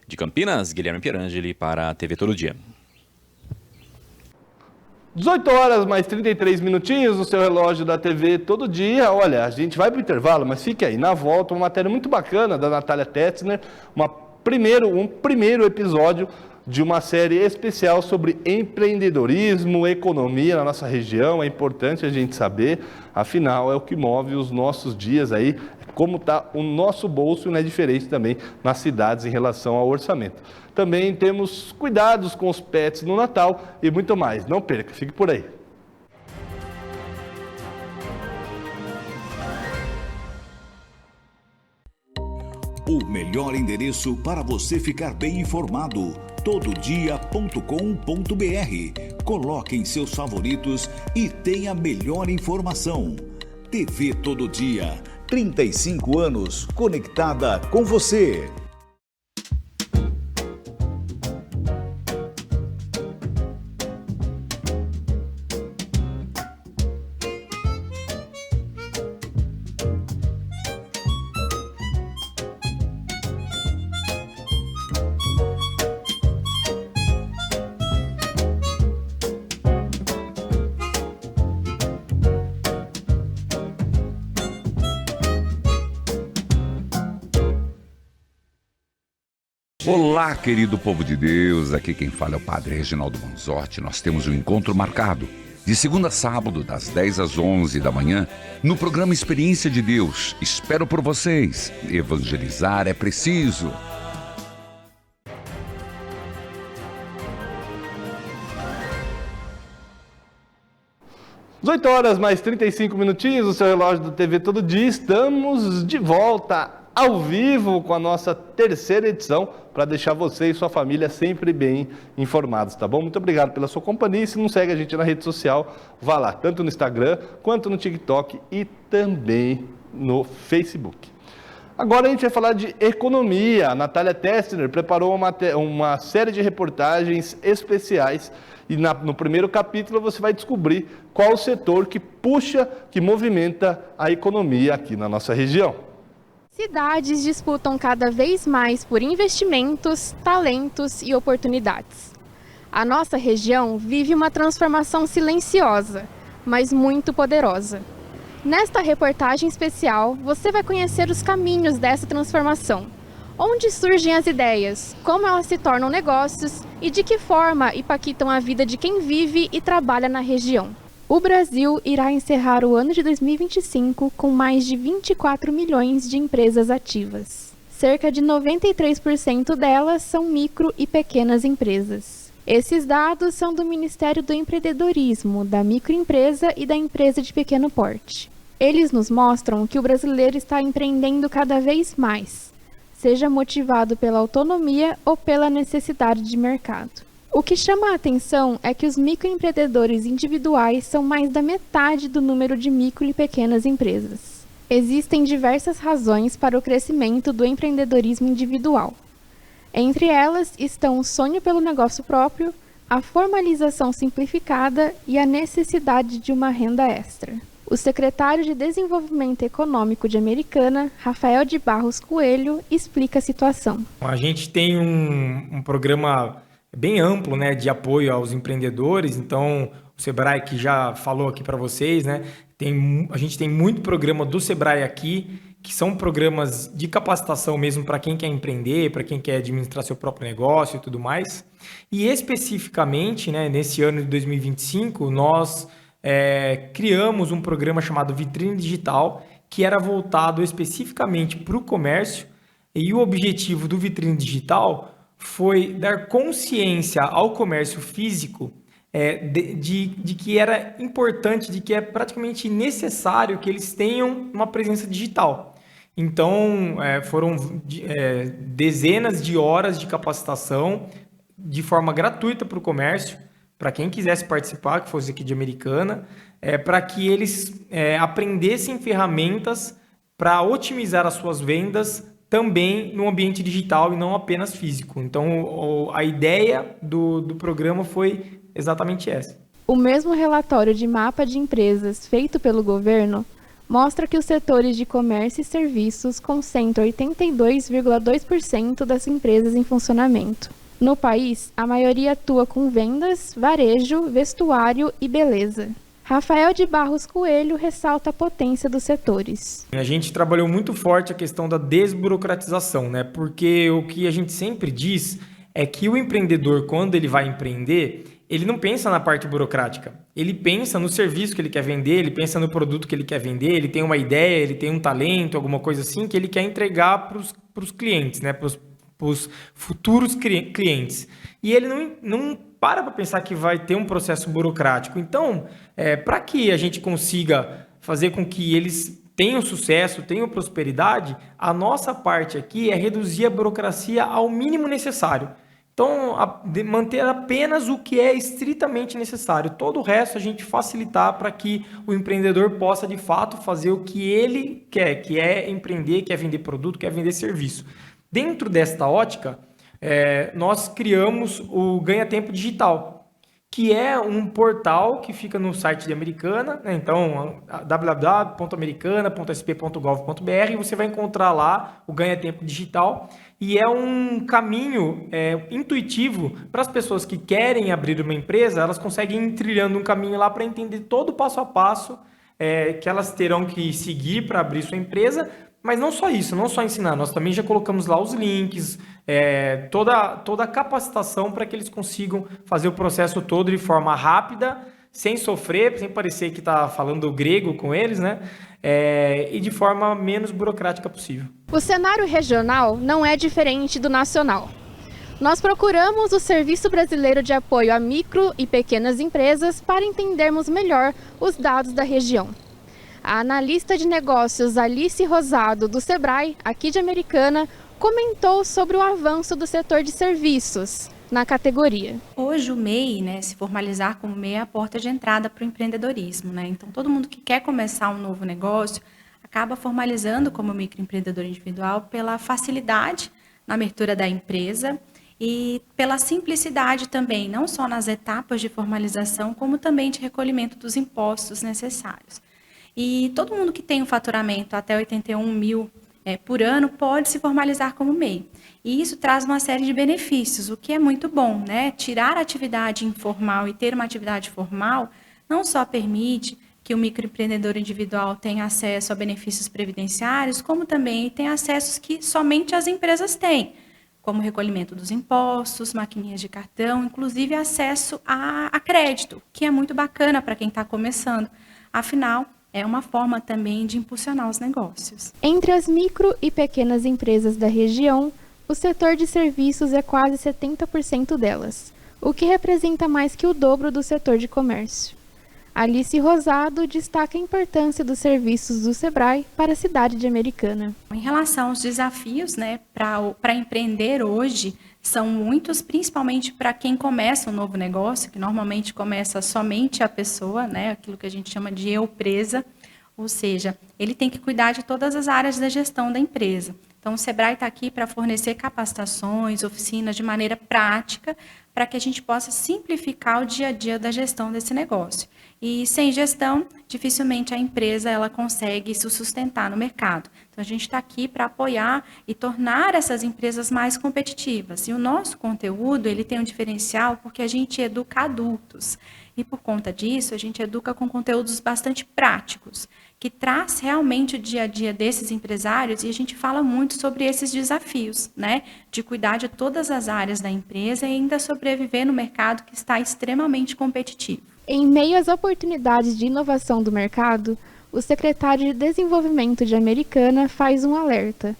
De Campinas, Guilherme Pierangeli para a TV Todo Dia. 18 horas mais 33 minutinhos no seu relógio da TV todo dia. Olha, a gente vai para o intervalo, mas fique aí. Na volta, uma matéria muito bacana da Natália Tetzner, um primeiro episódio de uma série especial sobre empreendedorismo, economia na nossa região. É importante a gente saber, afinal, é o que move os nossos dias aí, como está o nosso bolso, e não é diferente também nas cidades em relação ao orçamento. Também temos cuidados com os pets no Natal e muito mais. Não perca, fique por aí. O melhor endereço para você ficar bem informado, tododia.com.br. Coloque em seus favoritos e tenha a melhor informação. TV Todo Dia, 35 anos conectada com você. Olá, querido povo de Deus, aqui quem fala é o Padre Reginaldo Manzotti. Nós temos um encontro marcado de segunda a sábado, das 10 às 11 da manhã, no programa Experiência de Deus. Espero por vocês. Evangelizar é preciso. Às 18 horas mais 35 minutinhos, o seu relógio do TV Todo Dia. Estamos de volta ao vivo com a nossa terceira edição para deixar você e sua família sempre bem informados, tá bom? Muito obrigado pela sua companhia. E se não segue a gente na rede social, vá lá, tanto no Instagram quanto no TikTok e também no Facebook. Agora a gente vai falar de economia. A Natália Tetzner preparou uma série de reportagens especiais e no primeiro capítulo você vai descobrir qual o setor que puxa, que movimenta a economia aqui na nossa região. Cidades disputam cada vez mais por investimentos, talentos e oportunidades. A nossa região vive uma transformação silenciosa, mas muito poderosa. Nesta reportagem especial, você vai conhecer os caminhos dessa transformação, onde surgem as ideias, como elas se tornam negócios e de que forma impactam a vida de quem vive e trabalha na região. O Brasil irá encerrar o ano de 2025 com mais de 24 milhões de empresas ativas. Cerca de 93% delas são micro e pequenas empresas. Esses dados são do Ministério do Empreendedorismo, da microempresa e da empresa de pequeno porte. Eles nos mostram que o brasileiro está empreendendo cada vez mais, seja motivado pela autonomia ou pela necessidade de mercado. O que chama a atenção é que os microempreendedores individuais são mais da metade do número de micro e pequenas empresas. Existem diversas razões para o crescimento do empreendedorismo individual. Entre elas estão o sonho pelo negócio próprio, a formalização simplificada e a necessidade de uma renda extra. O secretário de Desenvolvimento Econômico de Americana, Rafael de Barros Coelho, explica a situação. A gente tem um programa bem amplo, né, de apoio aos empreendedores. Então, o Sebrae, que já falou aqui para vocês, né, a gente tem muito programa do Sebrae aqui, que são programas de capacitação mesmo para quem quer empreender, para quem quer administrar seu próprio negócio e tudo mais. E especificamente, né, nesse ano de 2025, nós criamos um programa chamado Vitrine Digital, que era voltado especificamente para o comércio, e o objetivo do Vitrine Digital foi dar consciência ao comércio físico de que era importante, de que é praticamente necessário que eles tenham uma presença digital. Então, foram dezenas de horas de capacitação de forma gratuita para o comércio, para quem quisesse participar, que fosse aqui de Americana, para que eles aprendessem ferramentas para otimizar as suas vendas também no ambiente digital e não apenas físico. Então, a ideia do programa foi exatamente essa. O mesmo relatório de mapa de empresas feito pelo governo mostra que os setores de comércio e serviços concentram 82,2% das empresas em funcionamento. No país, a maioria atua com vendas, varejo, vestuário e beleza. Rafael de Barros Coelho ressalta a potência dos setores. A gente trabalhou muito forte a questão da desburocratização, né? Porque o que a gente sempre diz é que o empreendedor, quando ele vai empreender, ele não pensa na parte burocrática. Ele pensa no serviço que ele quer vender, ele pensa no produto que ele quer vender, ele tem uma ideia, ele tem um talento, alguma coisa assim, que ele quer entregar para os clientes, né? Para os futuros clientes. E ele não para pensar que vai ter um processo burocrático. Então, para que a gente consiga fazer com que eles tenham sucesso, tenham prosperidade, a nossa parte aqui é reduzir a burocracia ao mínimo necessário. Então, manter apenas o que é estritamente necessário. Todo o resto a gente facilitar para que o empreendedor possa, de fato, fazer o que ele quer, que é empreender, quer vender produto, quer vender serviço. Dentro desta ótica, nós criamos o Ganha Tempo Digital, que é um portal que fica no site de Americana, né? Então, www.americana.sp.gov.br, você vai encontrar lá o Ganha Tempo Digital, e é um caminho intuitivo para as pessoas que querem abrir uma empresa. Elas conseguem ir trilhando um caminho lá para entender todo o passo a passo que elas terão que seguir para abrir sua empresa. Mas não só isso, não só ensinar, nós também já colocamos lá os links, toda a capacitação para que eles consigam fazer o processo todo de forma rápida, sem sofrer, sem parecer que está falando grego com eles, né? E de forma menos burocrática possível. O cenário regional não é diferente do nacional. Nós procuramos o Serviço Brasileiro de Apoio a Micro e Pequenas Empresas para entendermos melhor os dados da região. A analista de negócios Alice Rosado, do Sebrae, aqui de Americana, comentou sobre o avanço do setor de serviços na categoria. Hoje o MEI, se formalizar como MEI é a porta de entrada para o empreendedorismo. Então todo mundo que quer começar um novo negócio acaba formalizando como microempreendedor individual pela facilidade na abertura da empresa e pela simplicidade também, não só nas etapas de formalização, como também de recolhimento dos impostos necessários. E todo mundo que tem um faturamento até 81 mil por ano pode se formalizar como MEI. E isso traz uma série de benefícios, o que é muito bom, Tirar a atividade informal e ter uma atividade formal não só permite que o microempreendedor individual tenha acesso a benefícios previdenciários, como também tem acessos que somente as empresas têm, como recolhimento dos impostos, maquininhas de cartão, inclusive acesso a crédito, que é muito bacana para quem está começando. Afinal, é uma forma também de impulsionar os negócios. Entre as micro e pequenas empresas da região, o setor de serviços é quase 70% delas, o que representa mais que o dobro do setor de comércio. Alice Rosado destaca a importância dos serviços do Sebrae para a cidade de Americana. Em relação aos desafios, para empreender hoje, são muitos, principalmente para quem começa um novo negócio, que normalmente começa somente a pessoa, aquilo que a gente chama de eu-presa, ou seja, ele tem que cuidar de todas as áreas da gestão da empresa. Então, o Sebrae está aqui para fornecer capacitações, oficinas de maneira prática, para que a gente possa simplificar o dia a dia da gestão desse negócio. E sem gestão, dificilmente a empresa ela consegue se sustentar no mercado. Então, a gente está aqui para apoiar e tornar essas empresas mais competitivas. E o nosso conteúdo ele tem um diferencial porque a gente educa adultos. E por conta disso, a gente educa com conteúdos bastante práticos, que traz realmente o dia a dia desses empresários, e a gente fala muito sobre esses desafios, de cuidar de todas as áreas da empresa e ainda sobreviver no mercado que está extremamente competitivo. Em meio às oportunidades de inovação do mercado, o secretário de Desenvolvimento de Americana faz um alerta.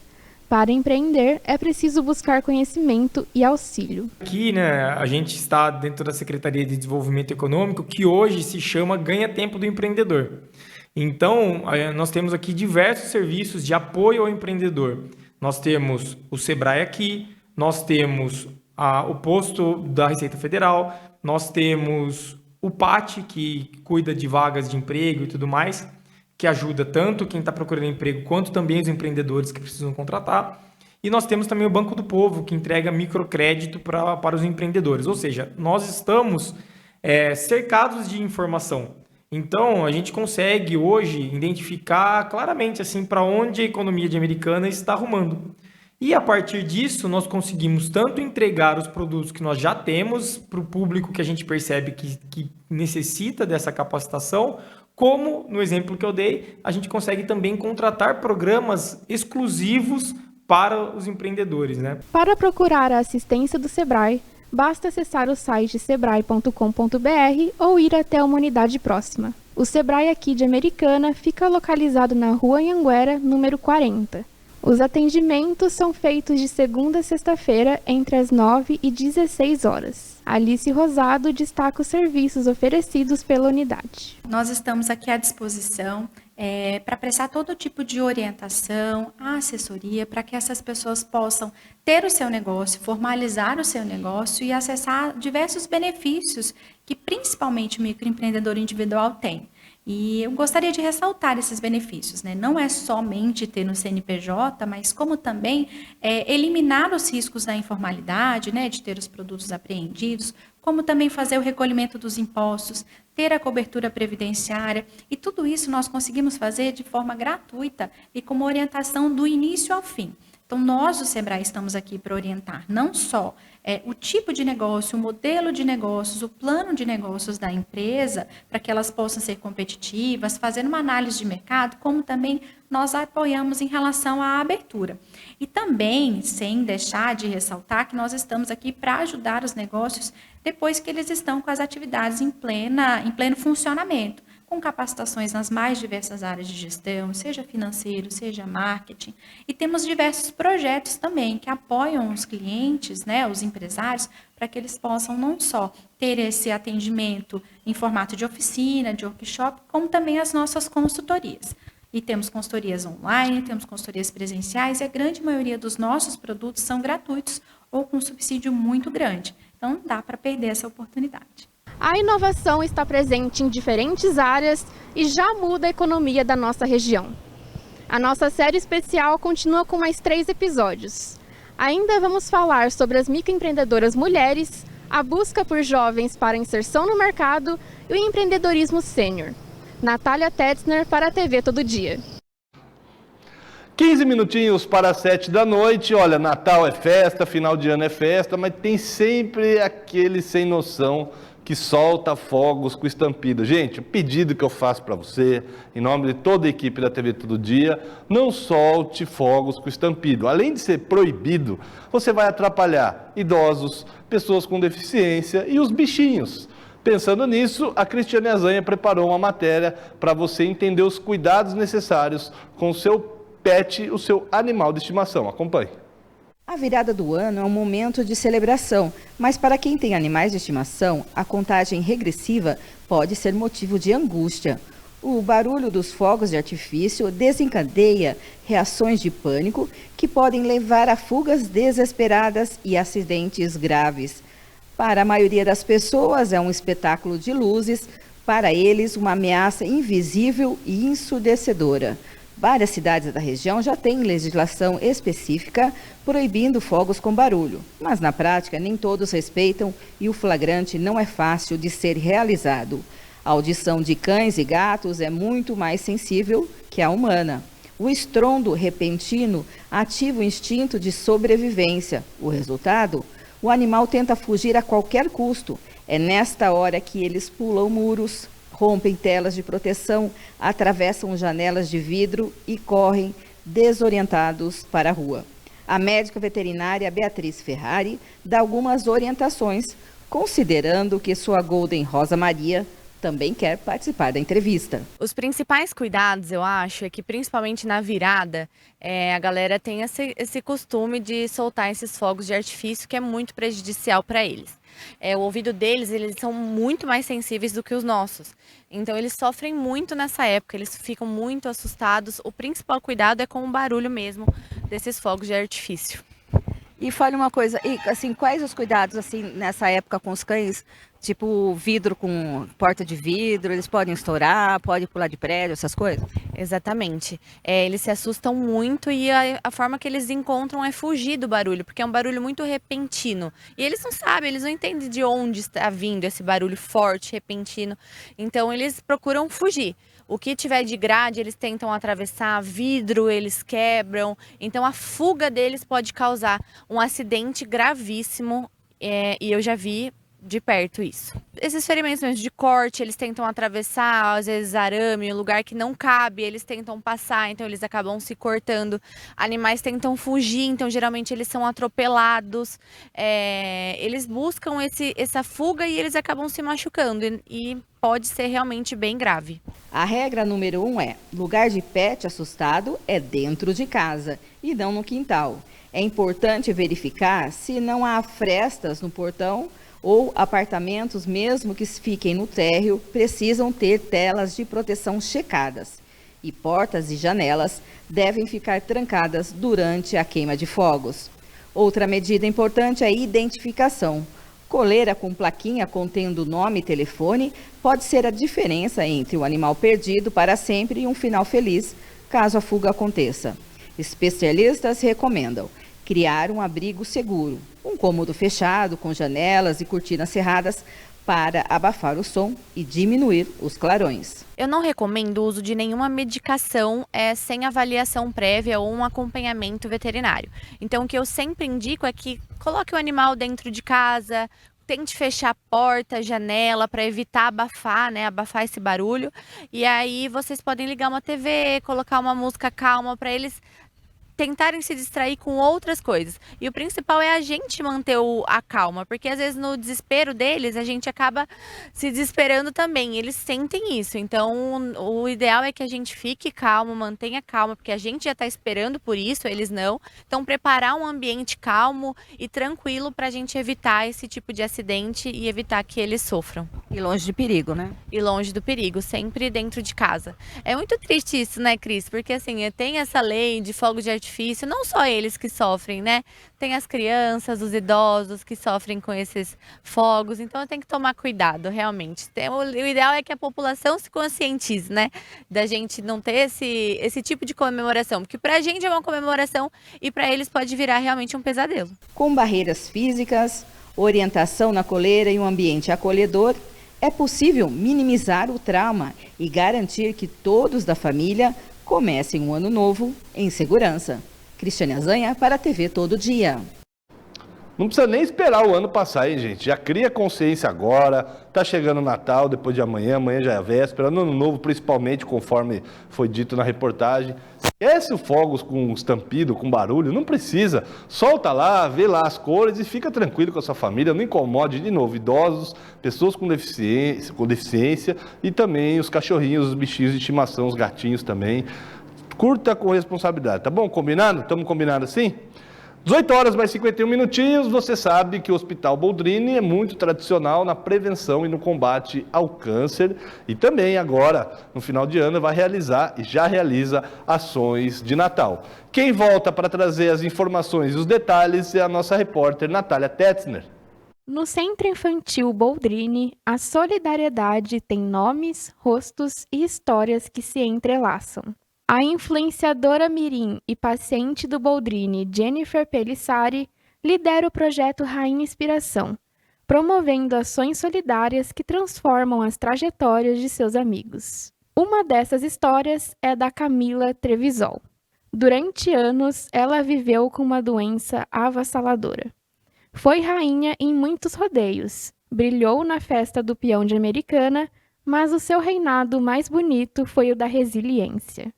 Para empreender, é preciso buscar conhecimento e auxílio. Aqui, a gente está dentro da Secretaria de Desenvolvimento Econômico, que hoje se chama Ganha Tempo do Empreendedor. Então, nós temos aqui diversos serviços de apoio ao empreendedor. Nós temos o Sebrae aqui, nós temos o posto da Receita Federal, nós temos o PAT, que cuida de vagas de emprego e tudo mais, que ajuda tanto quem está procurando emprego, quanto também os empreendedores que precisam contratar. E nós temos também o Banco do Povo, que entrega microcrédito para os empreendedores. Ou seja, nós estamos cercados de informação. Então, a gente consegue hoje identificar claramente assim, para onde a economia de Americana está arrumando. E a partir disso, nós conseguimos tanto entregar os produtos que nós já temos para o público que a gente percebe que necessita dessa capacitação, como, no exemplo que eu dei, a gente consegue também contratar programas exclusivos para os empreendedores, né? Para procurar a assistência do Sebrae, basta acessar o site sebrae.com.br ou ir até uma unidade próxima. O Sebrae aqui de Americana fica localizado na Rua Anhanguera, número 40. Os atendimentos são feitos de segunda a sexta-feira, entre as 9 e 16 horas. Alice Rosado destaca os serviços oferecidos pela unidade. Nós estamos aqui à disposição para prestar todo tipo de orientação, assessoria, para que essas pessoas possam ter o seu negócio, formalizar o seu negócio e acessar diversos benefícios que principalmente o microempreendedor individual tem. E eu gostaria de ressaltar esses benefícios, né? Não é somente ter no CNPJ, mas como também eliminar os riscos da informalidade, né? De ter os produtos apreendidos, como também fazer o recolhimento dos impostos, ter a cobertura previdenciária, e tudo isso nós conseguimos fazer de forma gratuita e com uma orientação do início ao fim. Então, nós do Sebrae estamos aqui para orientar não só o tipo de negócio, o modelo de negócios, o plano de negócios da empresa, para que elas possam ser competitivas, fazendo uma análise de mercado, como também nós apoiamos em relação à abertura. E também, sem deixar de ressaltar, que nós estamos aqui para ajudar os negócios depois que eles estão com as atividades em pleno funcionamento, com capacitações nas mais diversas áreas de gestão, seja financeiro, seja marketing. E temos diversos projetos também que apoiam os clientes, né, os empresários, para que eles possam não só ter esse atendimento em formato de oficina, de workshop, como também as nossas consultorias. E temos consultorias online, temos consultorias presenciais, e a grande maioria dos nossos produtos são gratuitos ou com subsídio muito grande. Então, não dá para perder essa oportunidade. A inovação está presente em diferentes áreas e já muda a economia da nossa região. A nossa série especial continua com mais 3 episódios. Ainda vamos falar sobre as microempreendedoras mulheres, a busca por jovens para inserção no mercado e o empreendedorismo sênior. Natália Tetzner para a TV Todo Dia. 15 minutinhos para 7 da noite. Olha, Natal é festa, final de ano é festa, mas tem sempre aquele sem noção que solta fogos com estampida. Gente, o pedido que eu faço para você, em nome de toda a equipe da TV Todo Dia, não solte fogos com estampido. Além de ser proibido, você vai atrapalhar idosos, pessoas com deficiência e os bichinhos. Pensando nisso, a Cristiane Azanha preparou uma matéria para você entender os cuidados necessários com o seu pet, o seu animal de estimação. Acompanhe. A virada do ano é um momento de celebração, mas para quem tem animais de estimação, a contagem regressiva pode ser motivo de angústia. O barulho dos fogos de artifício desencadeia reações de pânico que podem levar a fugas desesperadas e acidentes graves. Para a maioria das pessoas, é um espetáculo de luzes, para eles, uma ameaça invisível e ensurdecedora. Várias cidades da região já têm legislação específica proibindo fogos com barulho, mas na prática nem todos respeitam e o flagrante não é fácil de ser realizado. A audição de cães e gatos é muito mais sensível que a humana. O estrondo repentino ativa o instinto de sobrevivência. O resultado? O animal tenta fugir a qualquer custo. É nesta hora que eles pulam muros, rompem telas de proteção, atravessam janelas de vidro e correm desorientados para a rua. A médica veterinária Beatriz Ferrari dá algumas orientações, considerando que sua Golden Rosa Maria também quer participar da entrevista. Os principais cuidados, eu acho, é que principalmente na virada, a galera tem esse costume de soltar esses fogos de artifício que é muito prejudicial para eles. O ouvido deles, eles são muito mais sensíveis do que os nossos. Então eles sofrem muito nessa época, eles ficam muito assustados. O principal cuidado é com o barulho mesmo desses fogos de artifício. E fale uma coisa, assim, quais os cuidados assim nessa época com os cães? Tipo vidro com porta de vidro, eles podem estourar, pode pular de prédio, essas coisas? Exatamente. Eles se assustam muito e a forma que eles encontram é fugir do barulho, porque é um barulho muito repentino. E eles não sabem, eles não entendem de onde está vindo esse barulho forte, repentino. Então eles procuram fugir. O que tiver de grade, eles tentam atravessar, vidro eles quebram. Então a fuga deles pode causar um acidente gravíssimo, e eu já vi de perto isso. Esses ferimentos mesmo de corte, eles tentam atravessar, às vezes arame, um lugar que não cabe, eles tentam passar, então eles acabam se cortando. Animais tentam fugir, então geralmente eles são atropelados. Eles buscam essa fuga e eles acabam se machucando e pode ser realmente bem grave. A regra número 1 é: lugar de pet assustado é dentro de casa e não no quintal. É importante verificar se não há frestas no portão ou apartamentos, mesmo que fiquem no térreo, precisam ter telas de proteção checadas. E portas e janelas devem ficar trancadas durante a queima de fogos. Outra medida importante é a identificação. Coleira com plaquinha contendo nome e telefone pode ser a diferença entre um animal perdido para sempre e um final feliz, caso a fuga aconteça. Especialistas recomendam criar um abrigo seguro, um cômodo fechado com janelas e cortinas cerradas para abafar o som e diminuir os clarões. Eu não recomendo o uso de nenhuma medicação sem avaliação prévia ou um acompanhamento veterinário. Então, o que eu sempre indico é que coloque o animal dentro de casa, tente fechar a porta, janela, para evitar abafar esse barulho. E aí vocês podem ligar uma TV, colocar uma música calma para eles tentarem se distrair com outras coisas. E o principal é a gente manter a calma, porque às vezes no desespero deles, a gente acaba se desesperando também. Eles sentem isso. Então, o ideal é que a gente fique calmo, mantenha calma, porque a gente já está esperando por isso, eles não. Então, preparar um ambiente calmo e tranquilo para a gente evitar esse tipo de acidente e evitar que eles sofram. E longe de perigo, né? E longe do perigo, sempre dentro de casa. É muito triste isso, né, Cris? Porque assim, tem essa lei de fogo de artifício, não só eles que sofrem, né? Tem as crianças, os idosos que sofrem com esses fogos, então tem que tomar cuidado, realmente. O ideal é que a população se conscientize, né? Da gente não ter esse tipo de comemoração, porque pra gente é uma comemoração e pra eles pode virar realmente um pesadelo. Com barreiras físicas, orientação na coleira e um ambiente acolhedor, é possível minimizar o trauma e garantir que todos da família comecem um ano novo em segurança. Cristiane Azanha para a TV Todo Dia. Não precisa nem esperar o ano passar, hein, gente? Já cria consciência agora. Tá chegando o Natal, depois de amanhã já é a véspera. No Ano Novo, principalmente, conforme foi dito na reportagem. Esquece os fogos com estampido, com barulho, não precisa. Solta lá, vê lá as cores e fica tranquilo com a sua família. Não incomode, de novo, idosos, pessoas com deficiência e também os cachorrinhos, os bichinhos de estimação, os gatinhos também. Curta com responsabilidade, tá bom? Combinado? Estamos combinados assim? 18 horas mais 51 minutinhos, você sabe que o Hospital Boldrini é muito tradicional na prevenção e no combate ao câncer e também agora, no final de ano, vai realizar e já realiza ações de Natal. Quem volta para trazer as informações e os detalhes é a nossa repórter Natália Tetzner. No Centro Infantil Boldrini, a solidariedade tem nomes, rostos e histórias que se entrelaçam. A influenciadora mirim e paciente do Boldrini, Jennifer Pelissari, lidera o projeto Rainha Inspiração, promovendo ações solidárias que transformam as trajetórias de seus amigos. Uma dessas histórias é da Camila Trevisol. Durante anos, ela viveu com uma doença avassaladora. Foi rainha em muitos rodeios, brilhou na festa do peão de Americana, mas o seu reinado mais bonito foi o da resiliência.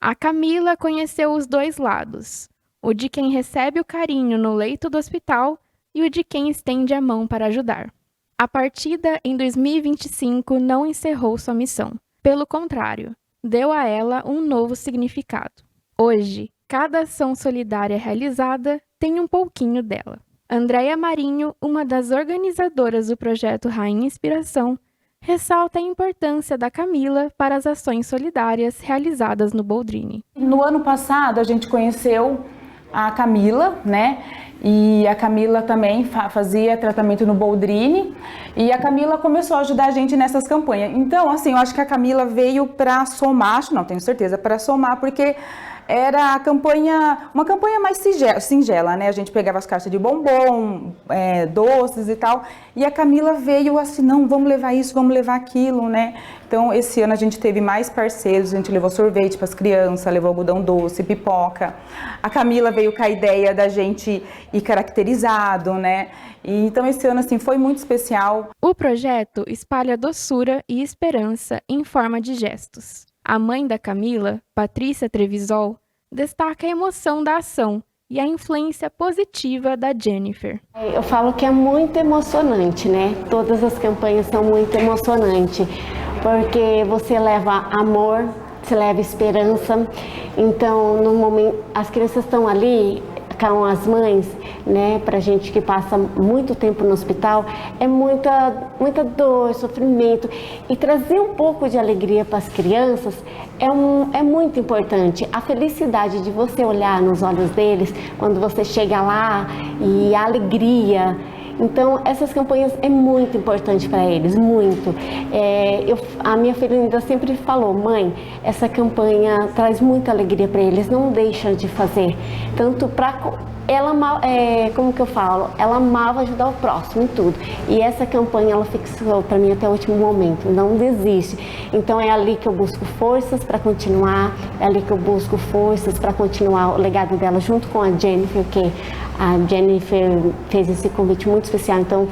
A Camila conheceu os dois lados, o de quem recebe o carinho no leito do hospital e o de quem estende a mão para ajudar. A partida em 2025 não encerrou sua missão. Pelo contrário, deu a ela um novo significado. Hoje, cada ação solidária realizada tem um pouquinho dela. Andréia Marinho, uma das organizadoras do projeto Rainha Inspiração, ressalta a importância da Camila para as ações solidárias realizadas no Boldrini. No ano passado, a gente conheceu a Camila, né? E a Camila também fazia tratamento no Boldrini, e a Camila começou a ajudar a gente nessas campanhas. Então, assim, eu acho que a Camila veio para somar, não tenho certeza, para somar, porque era uma campanha mais singela, né? A gente pegava as caixas de bombom, doces e tal, e a Camila veio assim, não, vamos levar isso, vamos levar aquilo, né? Então, esse ano a gente teve mais parceiros, a gente levou sorvete para as crianças, levou algodão doce, pipoca. A Camila veio com a ideia da gente ir caracterizado, né? E, então, esse ano, assim, foi muito especial. O projeto espalha doçura e esperança em forma de gestos. A mãe da Camila, Patrícia Trevisol, destaca a emoção da ação e a influência positiva da Jennifer. Eu falo que é muito emocionante, né? Todas as campanhas são muito emocionantes, porque você leva amor, você leva esperança. Então, no momento, as crianças estão ali com as mães, né? Pra gente que passa muito tempo no hospital, é muita dor, sofrimento. E trazer um pouco de alegria para as crianças é muito importante. A felicidade de você olhar nos olhos deles quando você chega lá e a alegria. Então, essas campanhas é muito importante para eles, muito. A minha filha ainda sempre falou, mãe, essa campanha traz muita alegria para eles, não deixa de fazer. Tanto para ela, como que eu falo, ela amava ajudar o próximo em tudo. E essa campanha ela fixou para mim até o último momento, não desiste. Então é ali que eu busco forças para continuar, é ali que eu busco forças para continuar o legado dela junto com a Jennifer, que a Jennifer fez esse convite muito especial. Então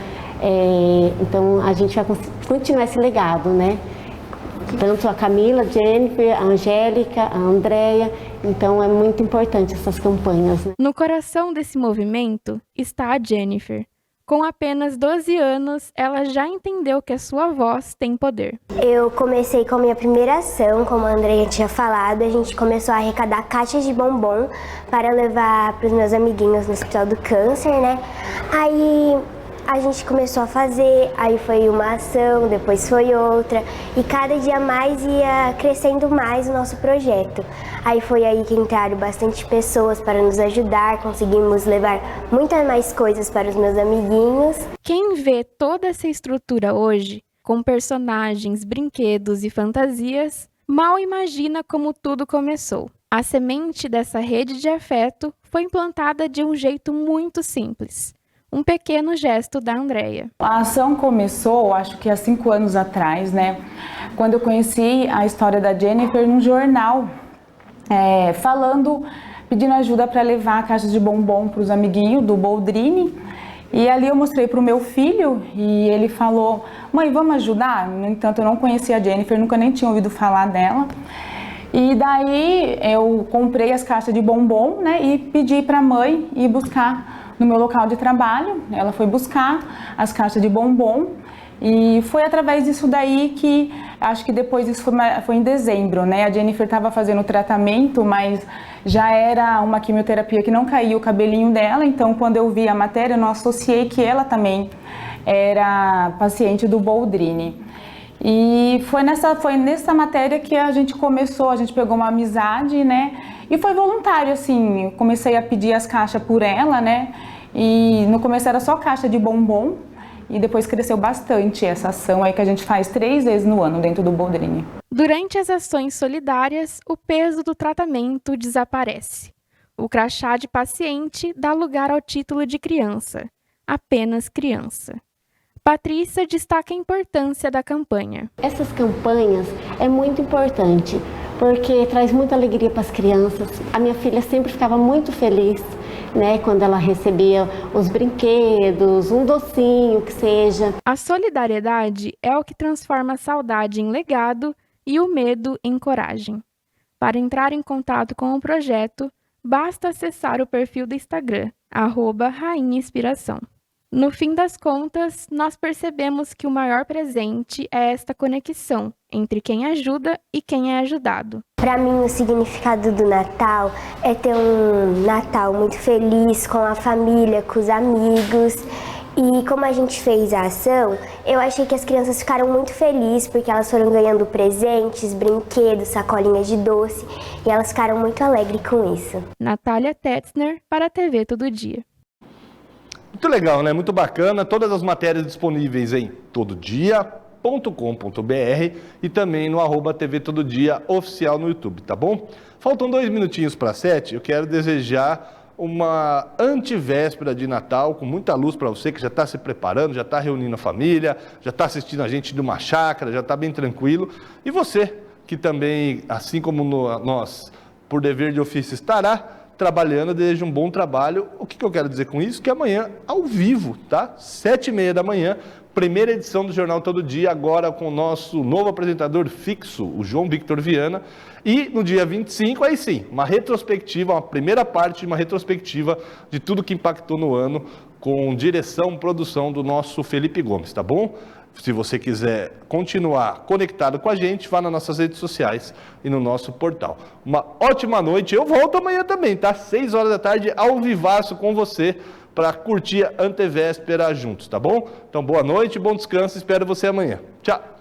a gente vai continuar esse legado, né? Tanto a Camila, a Jennifer, a Angélica, a Andréia. Então é muito importante essas campanhas, né? No coração desse movimento está a Jennifer. Com apenas 12 anos, ela já entendeu que a sua voz tem poder. Eu comecei com a minha primeira ação, como a Andréia tinha falado. A gente começou a arrecadar caixas de bombom para levar para os meus amiguinhos no Hospital do Câncer, né? Aí a gente começou a fazer, aí foi uma ação, depois foi outra, e cada dia mais ia crescendo mais o nosso projeto. Aí foi aí que entraram bastante pessoas para nos ajudar, conseguimos levar muitas mais coisas para os meus amiguinhos. Quem vê toda essa estrutura hoje, com personagens, brinquedos e fantasias, mal imagina como tudo começou. A semente dessa rede de afeto foi implantada de um jeito muito simples. Um pequeno gesto da Andréia. A ação começou, acho que há 5 anos atrás, né? Quando eu conheci a história da Jennifer num jornal, pedindo ajuda para levar caixas de bombom para os amiguinhos do Boldrini. E ali eu mostrei para o meu filho e ele falou, mãe, vamos ajudar? No entanto, eu não conhecia a Jennifer, nunca nem tinha ouvido falar dela. E daí eu comprei as caixas de bombom, né? E pedi para a mãe ir buscar no meu local de trabalho. Ela foi buscar as caixas de bombom e foi através disso daí que, acho que depois isso foi em dezembro, né? A Jennifer estava fazendo o tratamento, mas já era uma quimioterapia que não caía o cabelinho dela, então quando eu vi a matéria, eu não associei que ela também era paciente do Boldrini. E foi nessa matéria que a gente pegou uma amizade, né? E foi voluntário, assim, eu comecei a pedir as caixas por ela, né? E no começo era só caixa de bombom e depois cresceu bastante essa ação aí que a gente faz 3 vezes no ano dentro do Boldrini. Durante as ações solidárias, o peso do tratamento desaparece. O crachá de paciente dá lugar ao título de criança, apenas criança. Patrícia destaca a importância da campanha. Essas campanhas é muito importante, porque traz muita alegria para as crianças. A minha filha sempre ficava muito feliz, né, quando ela recebia os brinquedos, um docinho que seja. A solidariedade é o que transforma a saudade em legado e o medo em coragem. Para entrar em contato com o projeto, basta acessar o perfil do Instagram, @rainhainspiração. No fim das contas, nós percebemos que o maior presente é esta conexão entre quem ajuda e quem é ajudado. Para mim, o significado do Natal é ter um Natal muito feliz com a família, com os amigos. E como a gente fez a ação, eu achei que as crianças ficaram muito felizes porque elas foram ganhando presentes, brinquedos, sacolinhas de doce e elas ficaram muito alegres com isso. Natália Tetzner para a TV Todo Dia. Muito legal, né? Muito bacana. Todas as matérias disponíveis em tododia.com.br e também no @TV Todo Dia oficial no YouTube, tá bom? Faltam 2 minutinhos para 7. Eu quero desejar uma antivéspera de Natal com muita luz para você que já está se preparando, já está reunindo a família, já está assistindo a gente de uma chácara, já está bem tranquilo. E você que também, assim como nós, por dever de ofício, estará trabalhando, desejo um bom trabalho. O que eu quero dizer com isso? Que amanhã, ao vivo, tá? 7h30 da manhã, primeira edição do Jornal Todo Dia, agora com o nosso novo apresentador fixo, o João Victor Viana. E no dia 25, aí sim, uma retrospectiva, uma primeira parte de uma retrospectiva de tudo que impactou no ano, com direção, produção do nosso Felipe Gomes, tá bom? Se você quiser continuar conectado com a gente, vá nas nossas redes sociais e no nosso portal. Uma ótima noite. Eu volto amanhã também, tá? 6 horas da tarde, ao vivaço com você, para curtir a antevéspera juntos, tá bom? Então, boa noite, bom descanso. Espero você amanhã. Tchau!